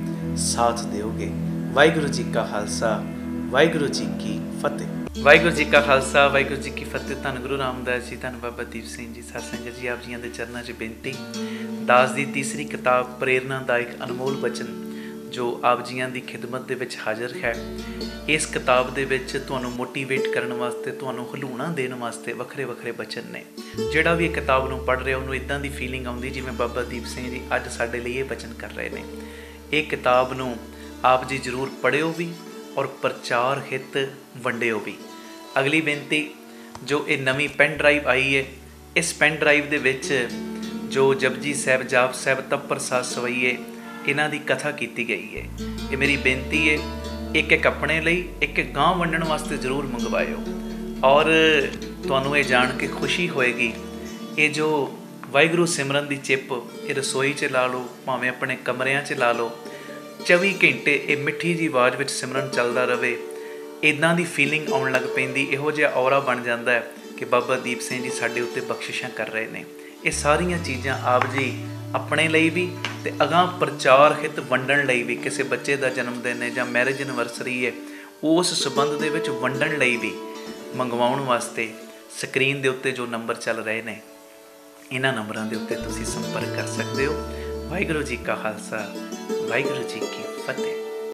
ਸਾਥ ਦਿਓਗੇ। ਵਾਹਿਗੁਰੂ ਜੀ ਕਾ ਖਾਲਸਾ, ਵਾਹਿਗੁਰੂ ਜੀ ਕੀ ਫਤਿਹ। ਵਾਹਿਗੁਰੂ ਜੀ ਕਾ ਖਾਲਸਾ, ਵਾਹਿਗੁਰੂ ਜੀ ਕੀ ਫਤਿਹ। ਧੰਨ ਗੁਰੂ ਰਾਮਦਾਸ ਜੀ, ਧੰਨ ਬਾਬਾ ਦੀਪ ਸਿੰਘ ਜੀ, ਸਾਧ ਸੰਗਤ ਜੀ, ਆਪ ਜੀਆਂ ਦੇ ਚਰਨਾਂ 'ਚ ਬੇਨਤੀ। ਦਾਸ ਦੀ ਤੀਸਰੀ ਕਿਤਾਬ ਪ੍ਰੇਰਨਾਦਾਇਕ ਅਨਮੋਲ ਬਚਨ ਜੋ ਆਪ ਜੀਆਂ ਦੀ ਖਿਦਮਤ ਦੇ ਵਿੱਚ ਹਾਜ਼ਰ ਹੈ। ਇਸ ਕਿਤਾਬ ਦੇ ਵਿੱਚ ਤੁਹਾਨੂੰ ਮੋਟੀਵੇਟ ਕਰਨ ਵਾਸਤੇ, ਤੁਹਾਨੂੰ ਹਲੂਣਾ ਦੇਣ ਵਾਸਤੇ ਵੱਖਰੇ ਵੱਖਰੇ ਬਚਨ ਨੇ। ਜਿਹੜਾ ਵੀ ਇਹ ਕਿਤਾਬ ਨੂੰ ਪੜ੍ਹ ਰਿਹਾ ਉਹਨੂੰ ਇੱਦਾਂ ਦੀ ਫੀਲਿੰਗ ਆਉਂਦੀ ਜਿਵੇਂ ਬਾਬਾ ਦੀਪ ਸਿੰਘ ਜੀ ਅੱਜ ਸਾਡੇ ਲਈ ਇਹ ਬਚਨ ਕਰ ਰਹੇ ਨੇ। ਇਹ ਕਿਤਾਬ ਨੂੰ ਆਪ ਜੀ ਜ਼ਰੂਰ ਪੜ੍ਹਿਓ ਵੀ ਔਰ ਪ੍ਰਚਾਰ ਹਿੱਤ ਵੰਡਿਓ ਵੀ। ਅਗਲੀ ਬੇਨਤੀ, ਜੋ ਇਹ ਨਵੀਂ ਪੈਨ ਡਰਾਈਵ ਆਈ ਹੈ, ਇਸ ਪੈਨ ਡਰਾਈਵ ਦੇ ਵਿੱਚ ਜੋ ਜਪਜੀ ਸਾਹਿਬ, ਜਾਪ ਸਾਹਿਬ, ਤਪ ਪ੍ਰਸਾਦ ਸਵਈਏ, ਇਹਨਾਂ ਦੀ ਕਥਾ ਕੀਤੀ ਗਈ ਹੈ। ਇਹ ਮੇਰੀ ਬੇਨਤੀ ਹੈ, ਇੱਕ ਆਪਣੇ ਲਈ, ਇੱਕ ਗਾਂਹ ਵੰਡਣ ਵਾਸਤੇ ਜ਼ਰੂਰ ਮੰਗਵਾਇਓ। ਔਰ ਤੁਹਾਨੂੰ ਇਹ ਜਾਣ ਕੇ ਖੁਸ਼ੀ ਹੋਏਗੀ, ਇਹ ਜੋ ਵਾਹਿਗੁਰੂ ਸਿਮਰਨ ਦੀ ਚਿੱਪ, ਇਹ ਰਸੋਈ 'ਚ ਲਾ ਲਓ, ਭਾਵੇਂ ਆਪਣੇ ਕਮਰਿਆਂ 'ਚ ਲਾ ਲਓ, 24 ਘੰਟੇ ਇਹ ਮਿੱਠੀ ਜਿਹੀ ਆਵਾਜ਼ ਵਿੱਚ ਸਿਮਰਨ ਚੱਲਦਾ ਰਹੇ। ਇੱਦਾਂ ਦੀ ਫੀਲਿੰਗ ਆਉਣ ਲੱਗ ਪੈਂਦੀ, ਇਹੋ ਜਿਹਾ ਔਰਾ ਬਣ ਜਾਂਦਾ ਹੈ कि बाबा दीप सिंह जी साडे उत्ते बख्शिशां कर रहे ने। ये सारियां चीज़ां आप जी अपने ਲਈ भी ते अगां प्रचार हित वंडण ਲਈ भी, किसी बच्चे का जन्मदिन है जां मैरिज एनिवर्सरी है, उस संबंध दे विच वंडण ਲਈ भी मंगवाउण वास्ते स्क्रीन दे उत्ते जो नंबर चल रहे ने, इन्हां नंबरां दे उत्ते तुसीं संपर्क कर सकते हो। वाहिगुरू जी का खालसा, वाहिगुरू जी की फतेह।